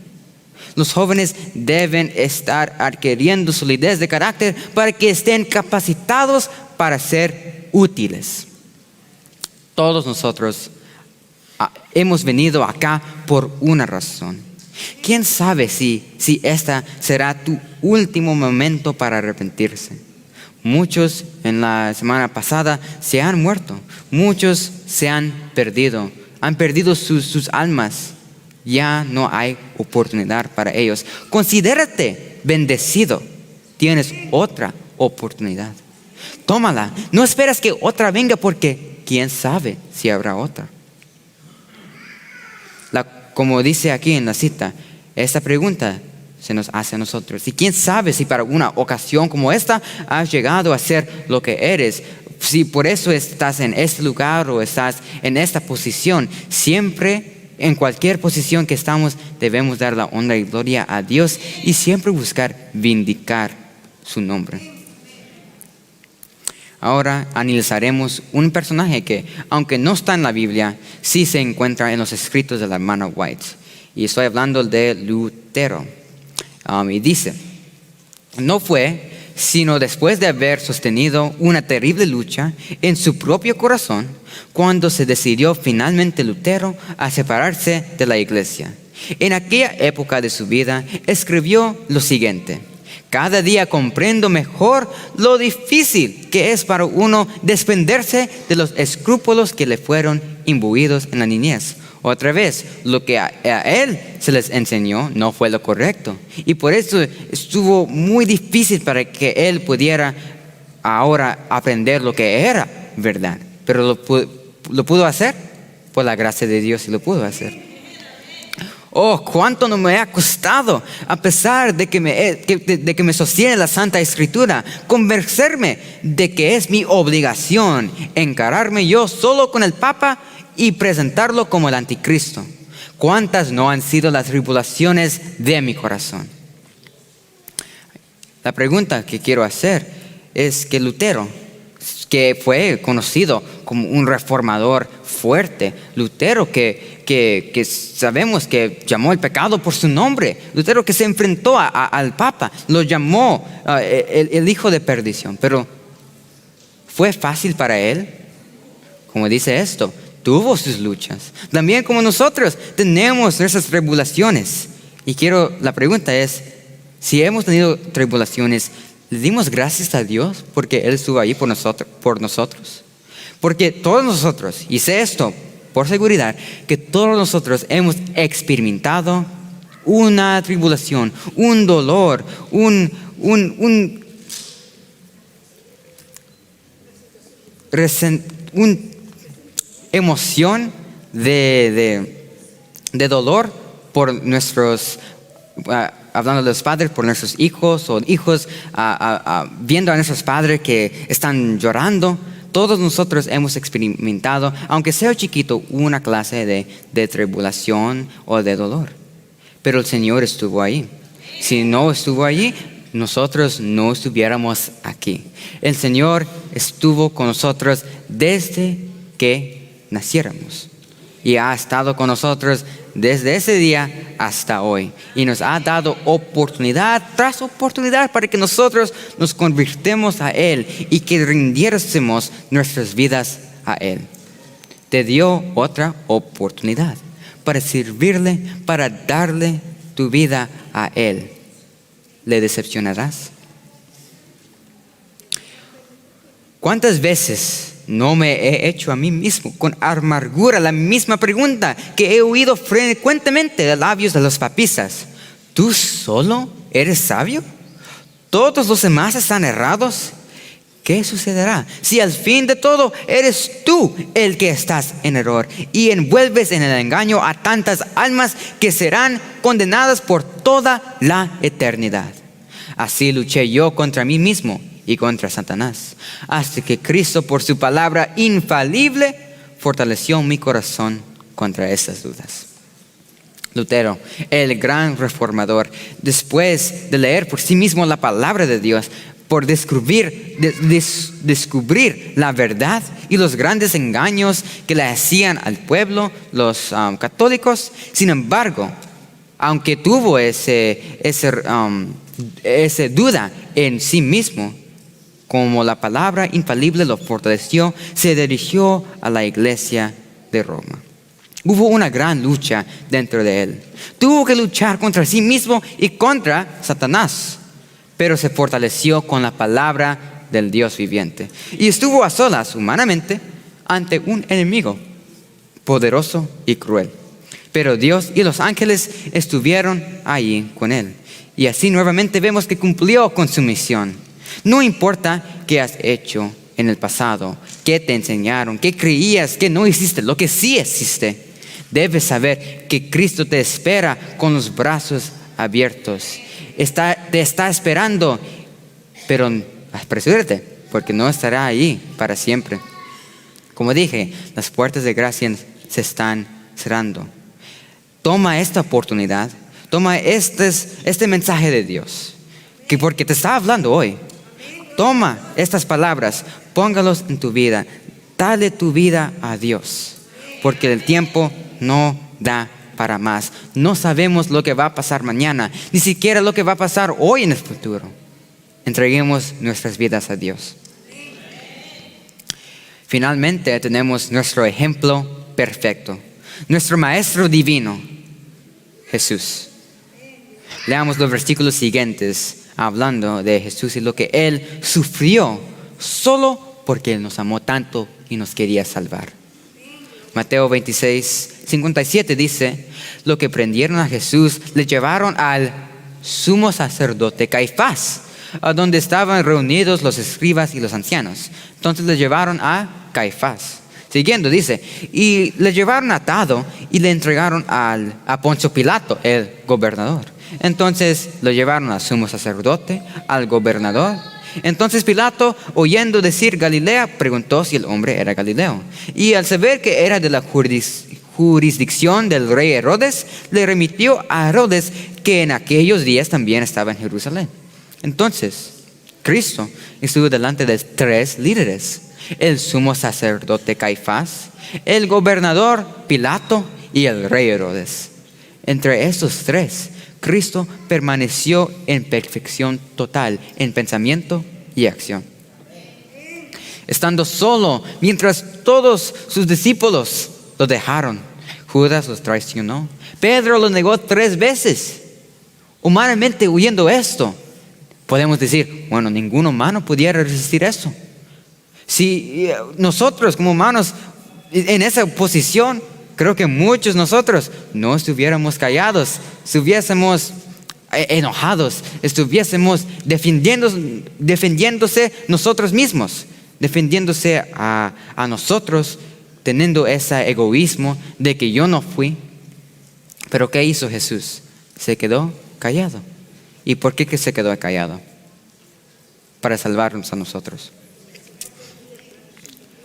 Los jóvenes deben estar adquiriendo solidez de carácter para que estén capacitados para ser útiles. Todos nosotros hemos venido acá por una razón. ¿Quién sabe si esta será tu último momento para arrepentirse? Muchos en la semana pasada se han muerto. Muchos se han perdido sus almas. Ya no hay oportunidad para ellos. Considérate bendecido Tienes otra oportunidad. Tómala. No esperas que otra venga porque quién sabe si habrá otra. Como dice aquí en la cita, esta pregunta se nos hace a nosotros. Y quién sabe si para una ocasión como esta has llegado a ser lo que eres. Si por eso estás en este lugar o estás en esta posición. Siempre, en cualquier posición que estamos, debemos dar la honra y gloria a Dios y siempre buscar vindicar su nombre. Ahora analizaremos un personaje que, aunque no está en la Biblia, sí se encuentra en los escritos de la hermana White. Y estoy hablando de Lutero. Y dice, no fue sino después de haber sostenido una terrible lucha en su propio corazón, cuando se decidió finalmente Lutero a separarse de la iglesia. En aquella época de su vida escribió lo siguiente: cada día comprendo mejor lo difícil que es para uno desprenderse de los escrúpulos que le fueron imbuidos en la niñez. Otra vez, lo que a él se les enseñó no fue lo correcto. Y por eso estuvo muy difícil para que él pudiera ahora aprender lo que era verdad. Pero lo pudo hacer por la gracia de Dios y lo pudo hacer. Oh, cuánto no me ha costado, a pesar de que me sostiene la Santa Escritura, convencerme de que es mi obligación encararme yo solo con el Papa y presentarlo como el anticristo. ¿Cuántas no han sido las tribulaciones de mi corazón? La pregunta que quiero hacer es que Lutero, que fue conocido como un reformador fuerte, Lutero que sabemos que llamó el pecado por su nombre, Lutero que se enfrentó al Papa, lo llamó el hijo de perdición, pero ¿fue fácil para él? Como dice esto, tuvo sus luchas. También como nosotros tenemos nuestras tribulaciones. Y la pregunta es, si hemos tenido tribulaciones, ¿le dimos gracias a Dios porque Él estuvo ahí por nosotros? Porque todos nosotros, y sé esto por seguridad, que todos nosotros hemos experimentado una tribulación, un dolor, una emoción de dolor por nuestros, hablando de los padres, por nuestros hijos o hijos, viendo a nuestros padres que están llorando. Todos nosotros hemos experimentado, aunque sea chiquito, una clase de tribulación o de dolor. Pero el Señor estuvo ahí. Si no estuvo allí, nosotros no estuviéramos aquí. El Señor estuvo con nosotros desde que naciéramos. Y ha estado con nosotros desde ese día hasta hoy. Y nos ha dado oportunidad tras oportunidad para que nosotros nos convirtamos a Él y que rindiésemos nuestras vidas a Él. Te dio otra oportunidad para servirle, para darle tu vida a Él. ¿Le decepcionarás? ¿Cuántas veces no me he hecho a mí mismo con amargura la misma pregunta que he oído frecuentemente de labios de los papistas? ¿Tú solo eres sabio? ¿Todos los demás están errados? ¿Qué sucederá si al fin de todo eres tú el que estás en error y envuelves en el engaño a tantas almas que serán condenadas por toda la eternidad? Así luché yo contra mí mismo y contra Satanás, hasta que Cristo, por su palabra infalible, fortaleció mi corazón contra esas dudas. Lutero, el gran reformador, después de leer por sí mismo la palabra de Dios, por descubrir la verdad y los grandes engaños que le hacían al pueblo, los católicos, sin embargo, aunque tuvo esa duda en sí mismo, como la palabra infalible lo fortaleció, se dirigió a la iglesia de Roma. Hubo una gran lucha dentro de él. Tuvo que luchar contra sí mismo y contra Satanás, pero se fortaleció con la palabra del Dios viviente. Y estuvo a solas humanamente ante un enemigo poderoso y cruel. pero Dios y los ángeles estuvieron allí con él. Y así nuevamente vemos que cumplió con su misión. No importa qué has hecho en el pasado, qué te enseñaron, qué creías, qué no hiciste, lo que sí hiciste. Debes saber que Cristo te espera con los brazos abiertos. Te está esperando, pero apresúrate, porque no estará allí para siempre. Como dije, las puertas de gracia se están cerrando. Toma esta oportunidad, toma este mensaje de Dios, que porque te está hablando hoy. Toma estas palabras, póngalos en tu vida, dale tu vida a Dios, porque el tiempo no da para más. No sabemos lo que va a pasar mañana, ni siquiera lo que va a pasar hoy en el futuro. Entreguemos nuestras vidas a Dios. Finalmente tenemos nuestro ejemplo perfecto, nuestro Maestro divino, Jesús. Leamos los versículos siguientes hablando de Jesús y lo que Él sufrió solo porque Él nos amó tanto y nos quería salvar. Mateo 26:57 dice: lo que prendieron a Jesús le llevaron al sumo sacerdote Caifás, a donde estaban reunidos los escribas y los ancianos. Entonces le llevaron a Caifás. Siguiendo dice: y le llevaron atado y le entregaron a Poncio Pilato, el gobernador. Entonces lo llevaron al sumo sacerdote, al gobernador. Entonces Pilato, oyendo decir Galilea, preguntó si el hombre era Galileo. Y al saber que era de la jurisdicción del rey Herodes, le remitió a Herodes, que en aquellos días también estaba en Jerusalén. Entonces Cristo estuvo delante de 3 líderes: el sumo sacerdote Caifás, el gobernador Pilato y el rey Herodes. Entre estos 3, Cristo permaneció en perfección total en pensamiento y acción. Estando solo, mientras todos sus discípulos lo dejaron, Judas los traicionó, Pedro lo negó 3 veces. Humanamente, oyendo esto, podemos decir: bueno, ningún humano pudiera resistir eso. Si nosotros como humanos en esa posición, creo que muchos de nosotros no estuviéramos callados, estuviésemos enojados, estuviésemos defendiéndose nosotros mismos, defendiéndose a nosotros, teniendo ese egoísmo de que yo no fui. Pero ¿qué hizo Jesús? Se quedó callado. ¿Y por qué que se quedó callado? Para salvarnos a nosotros.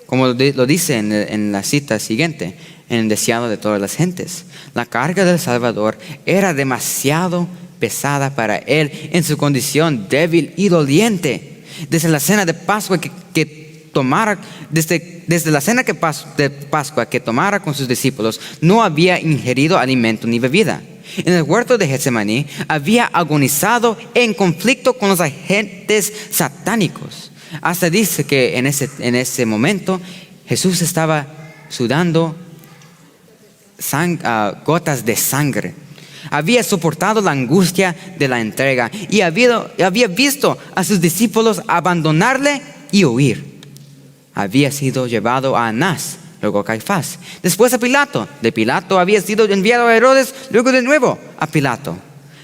Como lo dice en la cita siguiente: en el deseado de todas las gentes. La carga del Salvador era demasiado pesada para Él en su condición débil y doliente. Desde la cena de Pascua que tomara, desde la cena de Pascua que tomara con sus discípulos, no había ingerido alimento ni bebida. En el huerto de Getsemaní había agonizado en conflicto con los agentes satánicos. Hasta dice que en ese momento Jesús estaba sudando gotas de sangre. Había soportado la angustia de la entrega y había visto a sus discípulos abandonarle y huir. Había sido llevado a Anás, luego a Caifás, después a Pilato. De Pilato había sido enviado a Herodes, luego de nuevo a Pilato.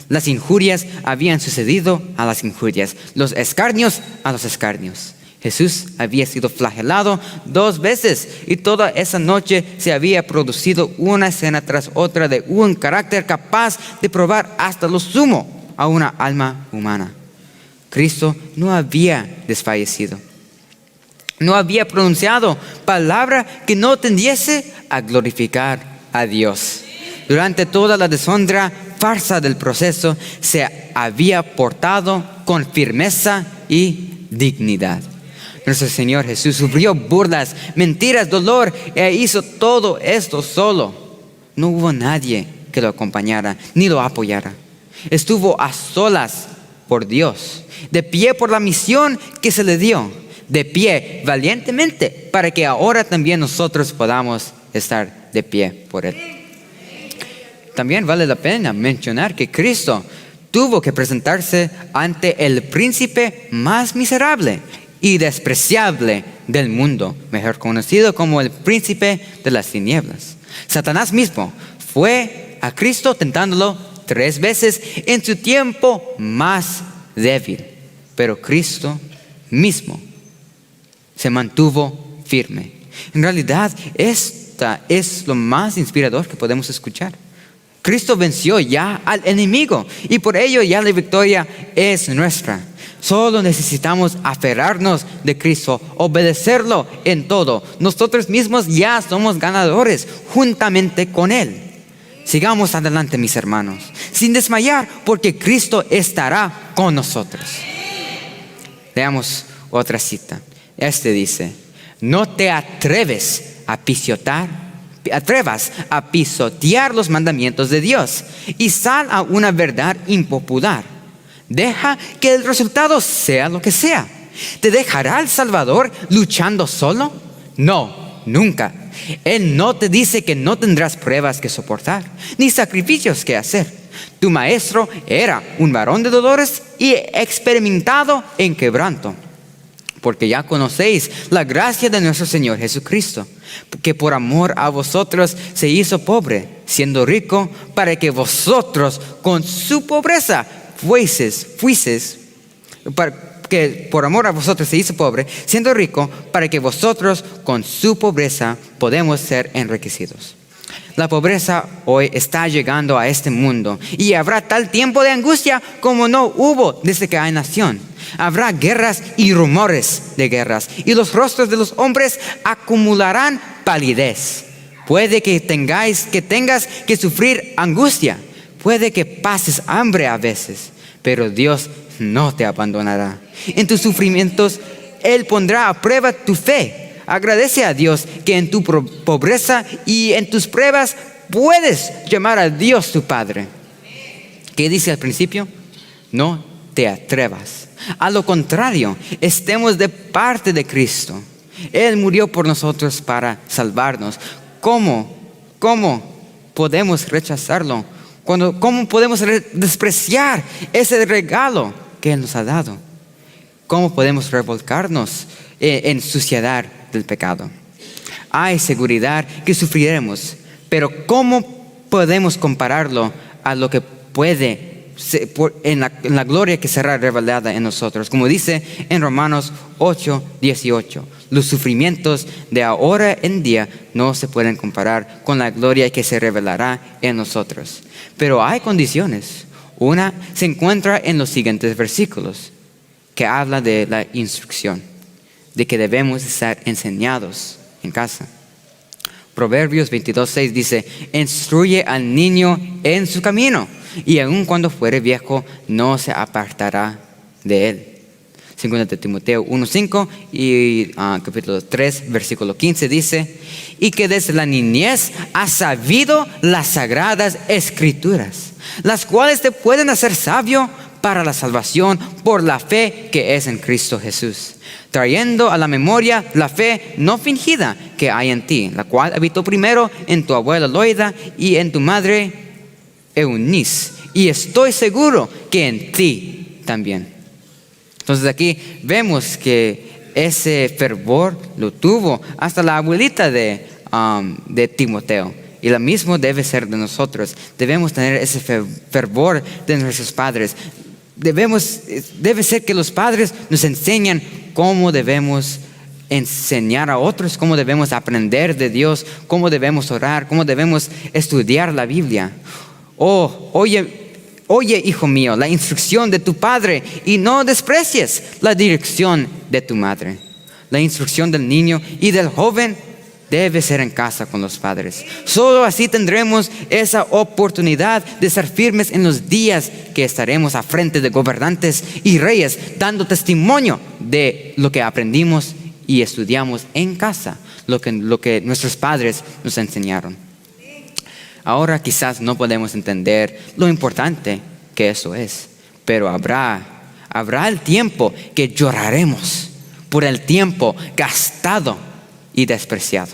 Las injurias habían sucedido a las injurias, los escarnios a los escarnios. Jesús había sido flagelado 2 veces y toda esa noche se había producido una escena tras otra de un carácter capaz de probar hasta lo sumo a una alma humana. Cristo no había desfallecido. No había pronunciado palabra que no tendiese a glorificar a Dios. Durante toda la deshonra, farsa del proceso, se había portado con firmeza y dignidad. Nuestro Señor Jesús sufrió burlas, mentiras, dolor e hizo todo esto solo. No hubo nadie que lo acompañara ni lo apoyara. Estuvo a solas por Dios, de pie por la misión que se le dio, de pie valientemente para que ahora también nosotros podamos estar de pie por Él. También vale la pena mencionar que Cristo tuvo que presentarse ante el príncipe más miserable y despreciable del mundo, mejor conocido como el príncipe de las tinieblas. Satanás mismo fue a Cristo tentándolo 3 veces en su tiempo más débil. Pero Cristo mismo se mantuvo firme. En realidad, esta es lo más inspirador que podemos escuchar. Cristo venció ya al enemigo y por ello ya la victoria es nuestra. Solo necesitamos aferrarnos de Cristo, obedecerlo en todo. Nosotros mismos ya somos ganadores juntamente con Él. Sigamos adelante, mis hermanos, sin desmayar, porque Cristo estará con nosotros. Leamos otra cita. Dice: no te atrevas a pisotear los mandamientos de Dios y sal a una verdad impopular. Deja que el resultado sea lo que sea. ¿Te dejará el Salvador luchando solo? No, nunca. Él no te dice que no tendrás pruebas que soportar, ni sacrificios que hacer. Tu maestro era un varón de dolores y experimentado en quebranto. Porque ya conocéis la gracia de nuestro Señor Jesucristo, que por amor a vosotros se hizo pobre, siendo rico, para que vosotros con su pobreza que por amor a vosotros se hizo pobre, siendo rico, para que vosotros con su pobreza podemos ser enriquecidos. La pobreza hoy está llegando a este mundo y habrá tal tiempo de angustia como no hubo desde que hay nación. Habrá guerras y rumores de guerras y los rostros de los hombres acumularán palidez. Puede que tengas que sufrir angustia, puede que pases hambre a veces, pero Dios no te abandonará. En tus sufrimientos Él pondrá a prueba tu fe. Agradece a Dios que en tu pobreza y en tus pruebas puedes llamar a Dios tu Padre. ¿Qué dice al principio? No te atrevas. A lo contrario, estemos de parte de Cristo. Él murió por nosotros para salvarnos. ¿Cómo podemos rechazarlo? ¿Cómo podemos despreciar ese regalo que Él nos ha dado? ¿Cómo podemos revolcarnos en suciedad del pecado? Hay seguridad que sufriremos, pero ¿cómo podemos compararlo a lo que puede en la gloria que será revelada en nosotros? Como dice en Romanos 8:18, los sufrimientos de ahora en día no se pueden comparar con la gloria que se revelará en nosotros. Pero hay condiciones. Una se encuentra en los siguientes versículos, que habla de la instrucción, de que debemos estar enseñados en casa. Proverbios 22:6 dice: instruye al niño en su camino, y aun cuando fuere viejo no se apartará de él. 2 de Timoteo 1:5 y capítulo 3, versículo 15 dice: y que desde la niñez has sabido las sagradas escrituras, las cuales te pueden hacer sabio para la salvación por la fe que es en Cristo Jesús, trayendo a la memoria la fe no fingida que hay en ti, la cual habitó primero en tu abuela Loida y en tu madre Eunice, y estoy seguro que en ti también. Entonces aquí vemos que ese fervor lo tuvo hasta la abuelita de Timoteo. Y lo mismo debe ser de nosotros. Debemos tener ese fervor de nuestros padres. Debe ser que los padres nos enseñan cómo debemos enseñar a otros, cómo debemos aprender de Dios, cómo debemos orar, cómo debemos estudiar la Biblia. Oye, hijo mío, la instrucción de tu padre y no desprecies la dirección de tu madre. La instrucción del niño y del joven debe ser en casa con los padres. Solo así tendremos esa oportunidad de ser firmes en los días que estaremos a frente de gobernantes y reyes, dando testimonio de lo que aprendimos y estudiamos en casa, lo que nuestros padres nos enseñaron. Ahora quizás no podemos entender lo importante que eso es, pero habrá el tiempo que lloraremos por el tiempo gastado y despreciado.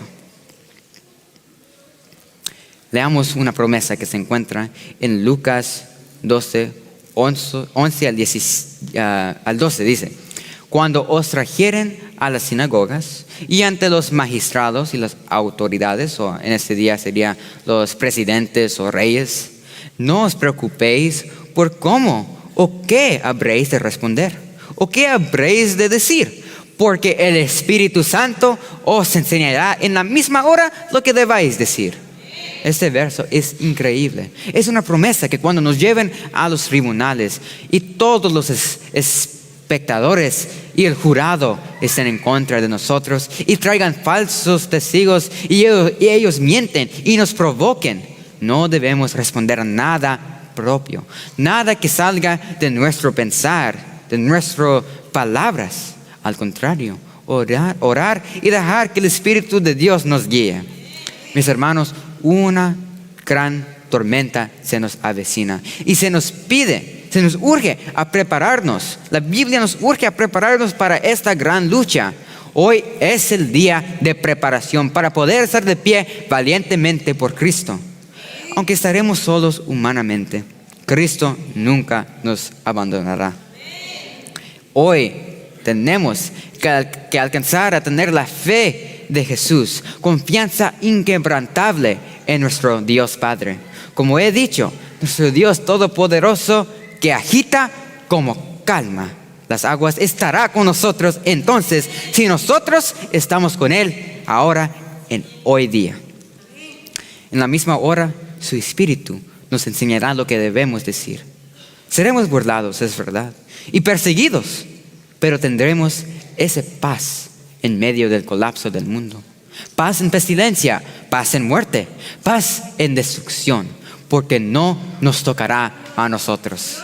Leamos una promesa que se encuentra en Lucas 12, 11 al 12. Dice: cuando os trajeren a las sinagogas y ante los magistrados y las autoridades, o en este día serían los presidentes o reyes. No os preocupéis por cómo o qué habréis de responder o qué habréis de decir, porque el Espíritu Santo os enseñará en la misma hora lo que debáis decir. Este verso es increíble. Es una promesa que cuando nos lleven a los tribunales y todos los espectadores y el jurado estén en contra de nosotros y traigan falsos testigos y ellos mienten y nos provoquen, no debemos responder a nada propio, nada que salga de nuestro pensar, de nuestras palabras. Al contrario, orar y dejar que el Espíritu de Dios nos guíe. Mis hermanos, una gran tormenta se nos avecina y se nos urge a prepararnos. La Biblia nos urge a prepararnos para esta gran lucha. Hoy es el día de preparación para poder estar de pie valientemente por Cristo. Aunque estaremos solos humanamente, Cristo nunca nos abandonará. Hoy tenemos que alcanzar a tener la fe de Jesús, confianza inquebrantable en nuestro Dios Padre. Como he dicho, nuestro Dios Todopoderoso que agita como calma las aguas estará con nosotros entonces, si nosotros estamos con Él ahora en hoy día. En la misma hora, su Espíritu nos enseñará lo que debemos decir. Seremos burlados, es verdad, y perseguidos, pero tendremos esa paz en medio del colapso del mundo. Paz en pestilencia, paz en muerte, paz en destrucción, porque no nos tocará a nosotros.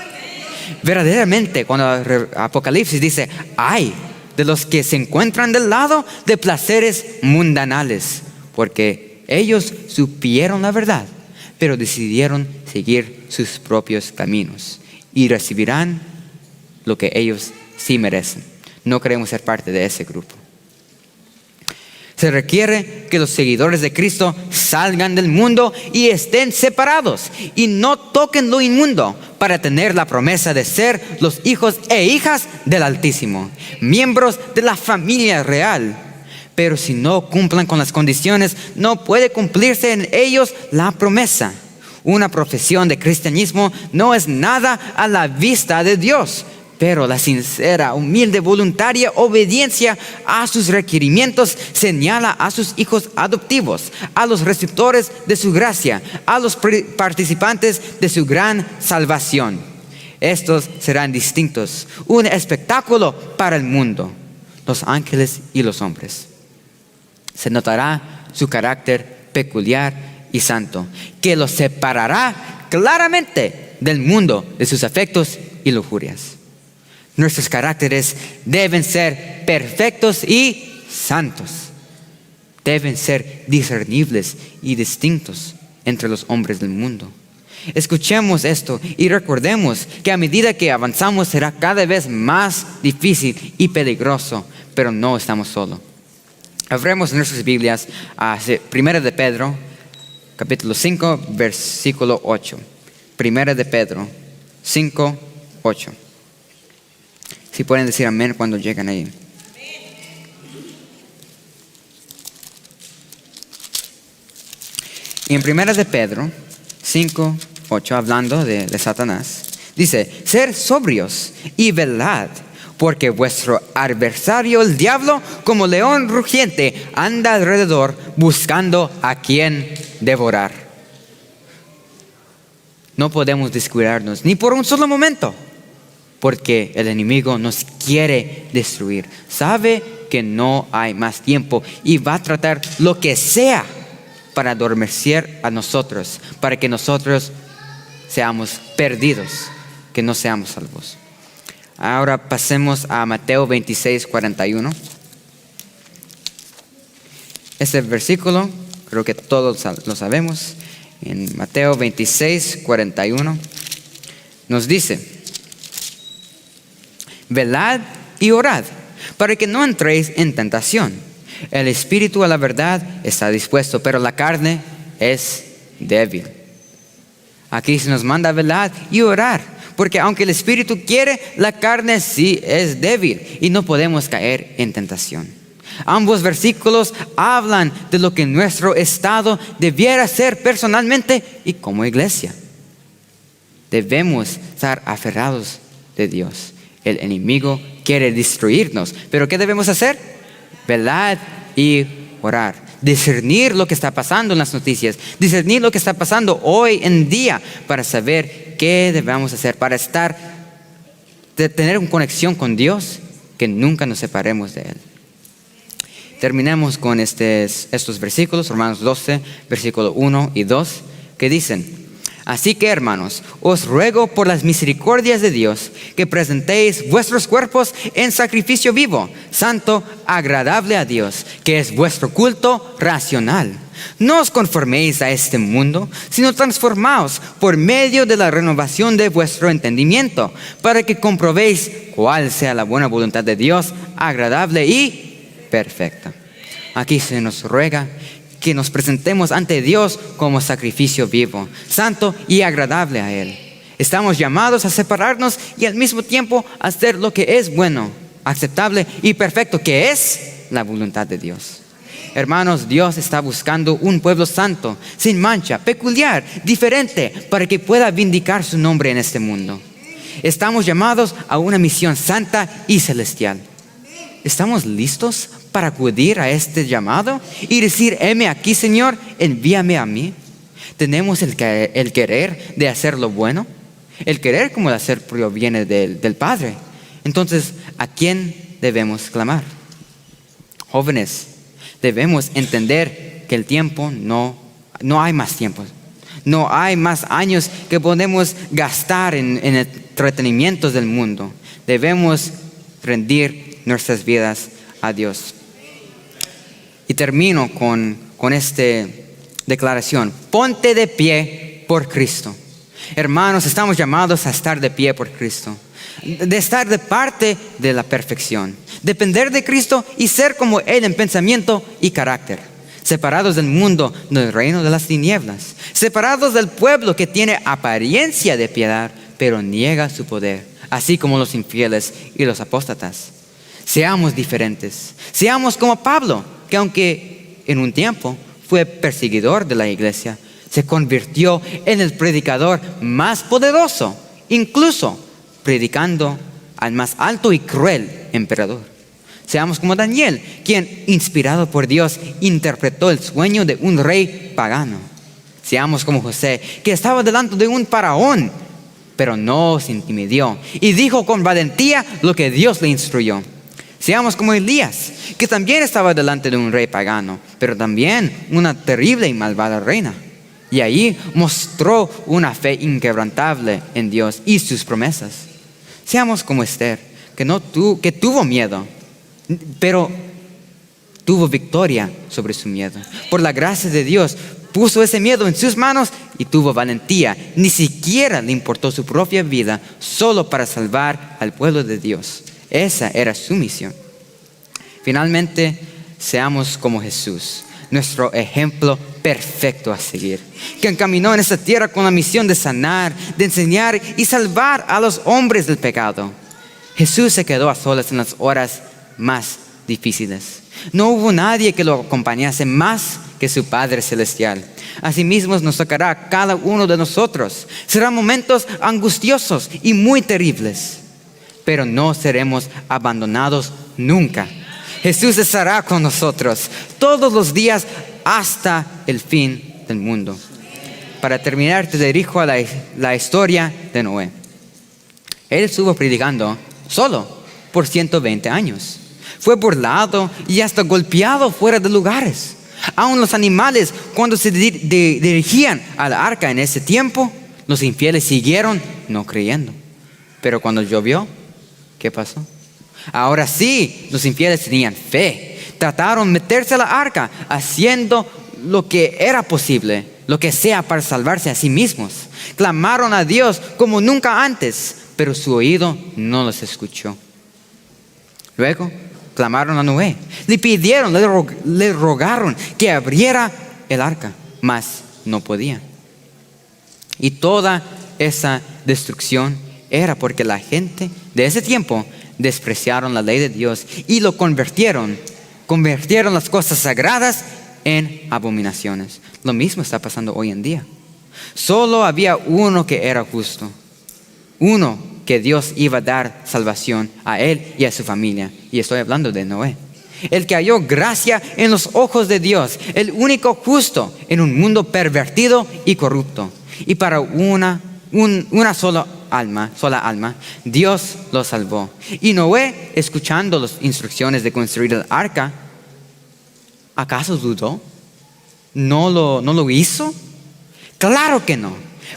Verdaderamente, cuando Apocalipsis dice, ay de los que se encuentran del lado de placeres mundanales, porque ellos supieron la verdad, pero decidieron seguir sus propios caminos y recibirán lo que ellos sí merecen. No queremos ser parte de ese grupo. Se requiere que los seguidores de Cristo salgan del mundo y estén separados y no toquen lo inmundo para tener la promesa de ser los hijos e hijas del Altísimo, miembros de la familia real. Pero si no cumplan con las condiciones, no puede cumplirse en ellos la promesa. Una profesión de cristianismo no es nada a la vista de Dios, pero la sincera, humilde, voluntaria obediencia a sus requerimientos señala a sus hijos adoptivos, a los receptores de su gracia, a los participantes de su gran salvación. Estos serán distintos, un espectáculo para el mundo, los ángeles y los hombres. Se notará su carácter peculiar y santo, que los separará claramente del mundo de sus afectos y lujurias. Nuestros caracteres deben ser perfectos y santos. Deben ser discernibles y distintos entre los hombres del mundo. Escuchemos esto y recordemos que a medida que avanzamos será cada vez más difícil y peligroso, pero no estamos solos. Abramos nuestras Biblias a 1 de Pedro, capítulo 5, versículo 8. 1 de Pedro 5, 8. Si pueden decir amén cuando lleguen ahí. Y en 1 de Pedro 5, 8, hablando de Satanás, dice, ser sobrios y velad, porque vuestro adversario el diablo, como león rugiente, anda alrededor buscando a quien devorar. No podemos descuidarnos ni por un solo momento, porque el enemigo nos quiere destruir. Sabe que no hay más tiempo y va a tratar lo que sea para adormecer a nosotros, para que nosotros seamos perdidos, que no seamos salvos. Ahora pasemos a Mateo 26, 41. Este versículo, creo que todos lo sabemos. En Mateo 26, 41 nos dice, velad y orad, para que no entréis en tentación. El espíritu a la verdad está dispuesto, pero la carne es débil. Aquí se nos manda velar y orar, porque aunque el espíritu quiere, la carne sí es débil y no podemos caer en tentación. Ambos versículos hablan de lo que nuestro estado debiera ser personalmente y como iglesia. Debemos estar aferrados de Dios. El enemigo quiere destruirnos, pero ¿qué debemos hacer? Velar y orar. Discernir lo que está pasando en las noticias, discernir lo que está pasando hoy en día para saber qué debemos hacer, para tener una conexión con Dios, que nunca nos separemos de Él. Terminemos con estos versículos, Romanos 12, versículo 1 y 2, que dicen: así que, hermanos, os ruego por las misericordias de Dios que presentéis vuestros cuerpos en sacrificio vivo, santo, agradable a Dios, que es vuestro culto racional. No os conforméis a este mundo, sino transformaos por medio de la renovación de vuestro entendimiento, para que comprobéis cuál sea la buena voluntad de Dios, agradable y perfecta. Aquí se nos ruega que nos presentemos ante Dios como sacrificio vivo, santo y agradable a Él. Estamos llamados a separarnos y al mismo tiempo a hacer lo que es bueno, aceptable y perfecto, que es la voluntad de Dios. Hermanos, Dios está buscando un pueblo santo, sin mancha, peculiar, diferente, para que pueda vindicar su nombre en este mundo. Estamos llamados a una misión santa y celestial. ¿Estamos listos para acudir a este llamado y decir: heme aquí, Señor, envíame a mí? ¿Tenemos el querer de hacer lo bueno? El querer como de hacer proviene del Padre. Entonces, ¿a quién debemos clamar? Jóvenes, debemos entender que el tiempo no hay más tiempo. No hay más años que podemos gastar en entretenimientos del mundo. Debemos rendir nuestras vidas a Dios. Y termino con esta declaración: ponte de pie por Cristo. Hermanos, estamos llamados a estar de pie por Cristo, de estar de parte de la perfección, depender de Cristo y ser como Él en pensamiento y carácter, separados del mundo, del reino de las tinieblas, separados del pueblo que tiene apariencia de piedad, pero niega su poder, así como los infieles y los apóstatas. Seamos diferentes, seamos como Pablo, que aunque en un tiempo fue perseguidor de la iglesia, se convirtió en el predicador más poderoso, incluso predicando al más alto y cruel emperador. Seamos como Daniel, quien, inspirado por Dios, interpretó el sueño de un rey pagano. Seamos como José, que estaba delante de un faraón, pero no se intimidó y dijo con valentía lo que Dios le instruyó. Seamos como Elías, que también estaba delante de un rey pagano, pero también una terrible y malvada reina. Y ahí mostró una fe inquebrantable en Dios y sus promesas. Seamos como Esther, que tuvo miedo, pero tuvo victoria sobre su miedo. Por la gracia de Dios, puso ese miedo en sus manos y tuvo valentía. Ni siquiera le importó su propia vida, solo para salvar al pueblo de Dios. Esa era su misión. Finalmente, seamos como Jesús, nuestro ejemplo perfecto a seguir, que caminó en esta tierra con la misión de sanar, de enseñar y salvar a los hombres del pecado. Jesús se quedó a solas en las horas más difíciles. No hubo nadie que lo acompañase más que su Padre Celestial. Asimismo nos tocará a cada uno de nosotros. Serán momentos angustiosos y muy terribles, pero no seremos abandonados nunca. Jesús estará con nosotros todos los días hasta el fin del mundo. Para terminar, te dirijo a la historia de Noé. Él estuvo predicando solo por 120 años. Fue burlado y hasta golpeado fuera de lugares. Aún los animales, cuando se dirigían al arca en ese tiempo, los infieles siguieron no creyendo. Pero cuando llovió, ¿qué pasó? Ahora sí, los infieles tenían fe. Trataron de meterse a la arca, haciendo lo que era posible, lo que sea para salvarse a sí mismos. Clamaron a Dios como nunca antes, pero su oído no los escuchó. Luego clamaron a Noé, le pidieron, le rogaron que abriera el arca, mas no podía. Y toda esa destrucción era porque la gente de ese tiempo despreciaron la ley de Dios y lo convirtieron las cosas sagradas en abominaciones. Lo mismo está pasando hoy en día. Solo había uno que era justo, uno que Dios iba a dar salvación a él y a su familia. Y estoy hablando de Noé, el que halló gracia en los ojos de Dios, el único justo en un mundo pervertido y corrupto. Y para una sola alma, Dios lo salvó. Y Noé, escuchando las instrucciones de construir el arca, ¿acaso dudó? ¿No lo hizo? Claro que no.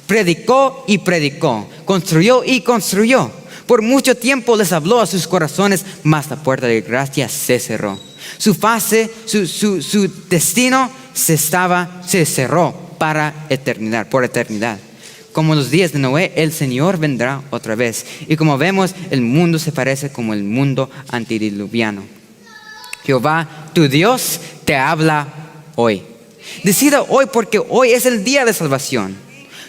Predicó y predicó, construyó y construyó. Por mucho tiempo les habló a sus corazones, mas la puerta de gracia se cerró. Su fase, su destino se cerró por eternidad. Como en los días de Noé, el Señor vendrá otra vez. Y como vemos, el mundo se parece como el mundo antediluviano. Jehová, tu Dios, te habla hoy. Decida hoy, porque hoy es el día de salvación.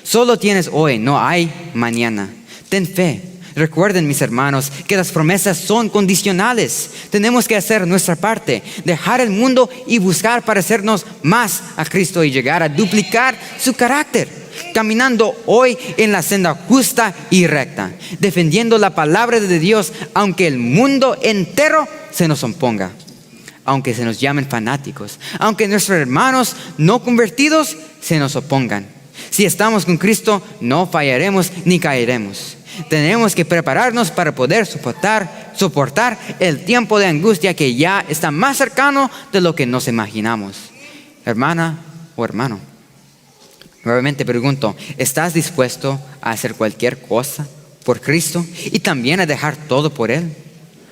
Solo tienes hoy, no hay mañana. Ten fe. Recuerden, mis hermanos, que las promesas son condicionales. Tenemos que hacer nuestra parte, dejar el mundo y buscar parecernos más a Cristo y llegar a duplicar su carácter, caminando hoy en la senda justa y recta, defendiendo la palabra de Dios, aunque el mundo entero se nos oponga, aunque se nos llamen fanáticos, aunque nuestros hermanos no convertidos se nos opongan. Si estamos con Cristo, no fallaremos ni caeremos. Tenemos que prepararnos para poder soportar el tiempo de angustia que ya está más cercano de lo que nos imaginamos. Hermana o hermano, nuevamente pregunto, ¿estás dispuesto a hacer cualquier cosa por Cristo y también a dejar todo por Él?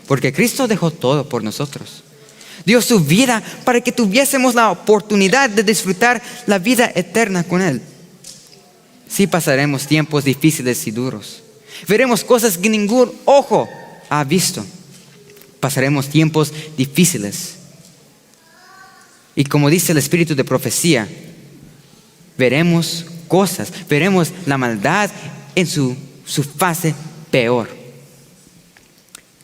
Porque Cristo dejó todo por nosotros. Dio su vida para que tuviésemos la oportunidad de disfrutar la vida eterna con Él. Sí, pasaremos tiempos difíciles y duros. Veremos cosas que ningún ojo ha visto. Pasaremos tiempos difíciles. Y como dice el espíritu de profecía, veremos cosas, veremos la maldad en su fase peor.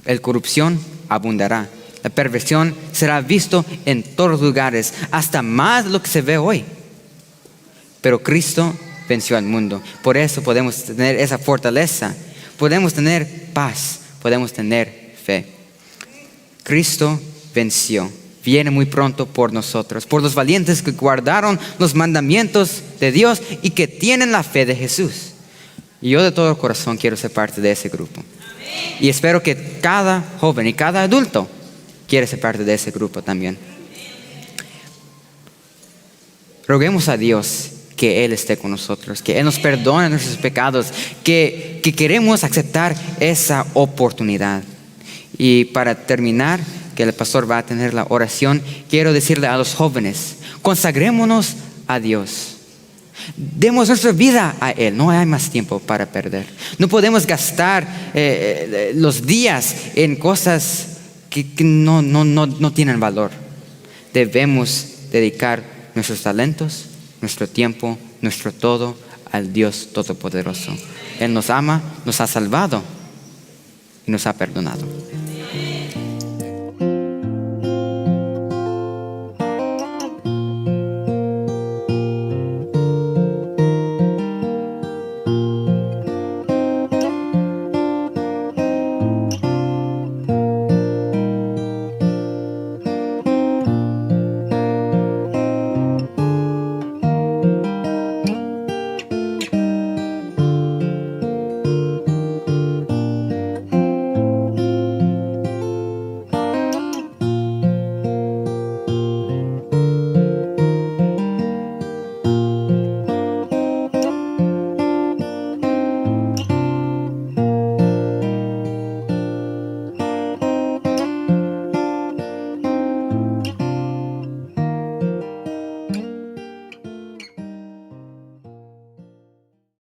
La corrupción abundará. La perversión será visto en todos lugares, hasta más de lo que se ve hoy. Pero Cristo venció al mundo. Por eso podemos tener esa fortaleza. Podemos tener paz. Podemos tener fe. Cristo venció. Viene muy pronto por nosotros, por los valientes que guardaron los mandamientos de Dios y que tienen la fe de Jesús. Y yo de todo corazón quiero ser parte de ese grupo. Y espero que cada joven y cada adulto quiere ser parte de ese grupo también. Roguemos a Dios que Él esté con nosotros, que Él nos perdone nuestros pecados, que queremos aceptar esa oportunidad. Y para terminar, que el pastor va a tener la oración, quiero decirle a los jóvenes, consagrémonos a Dios. Demos nuestra vida a Él. No hay más tiempo para perder. No podemos gastar los días en cosas que no tienen valor. Debemos dedicar nuestros talentos, nuestro tiempo, nuestro todo al Dios Todopoderoso. Él nos ama, nos ha salvado y nos ha perdonado.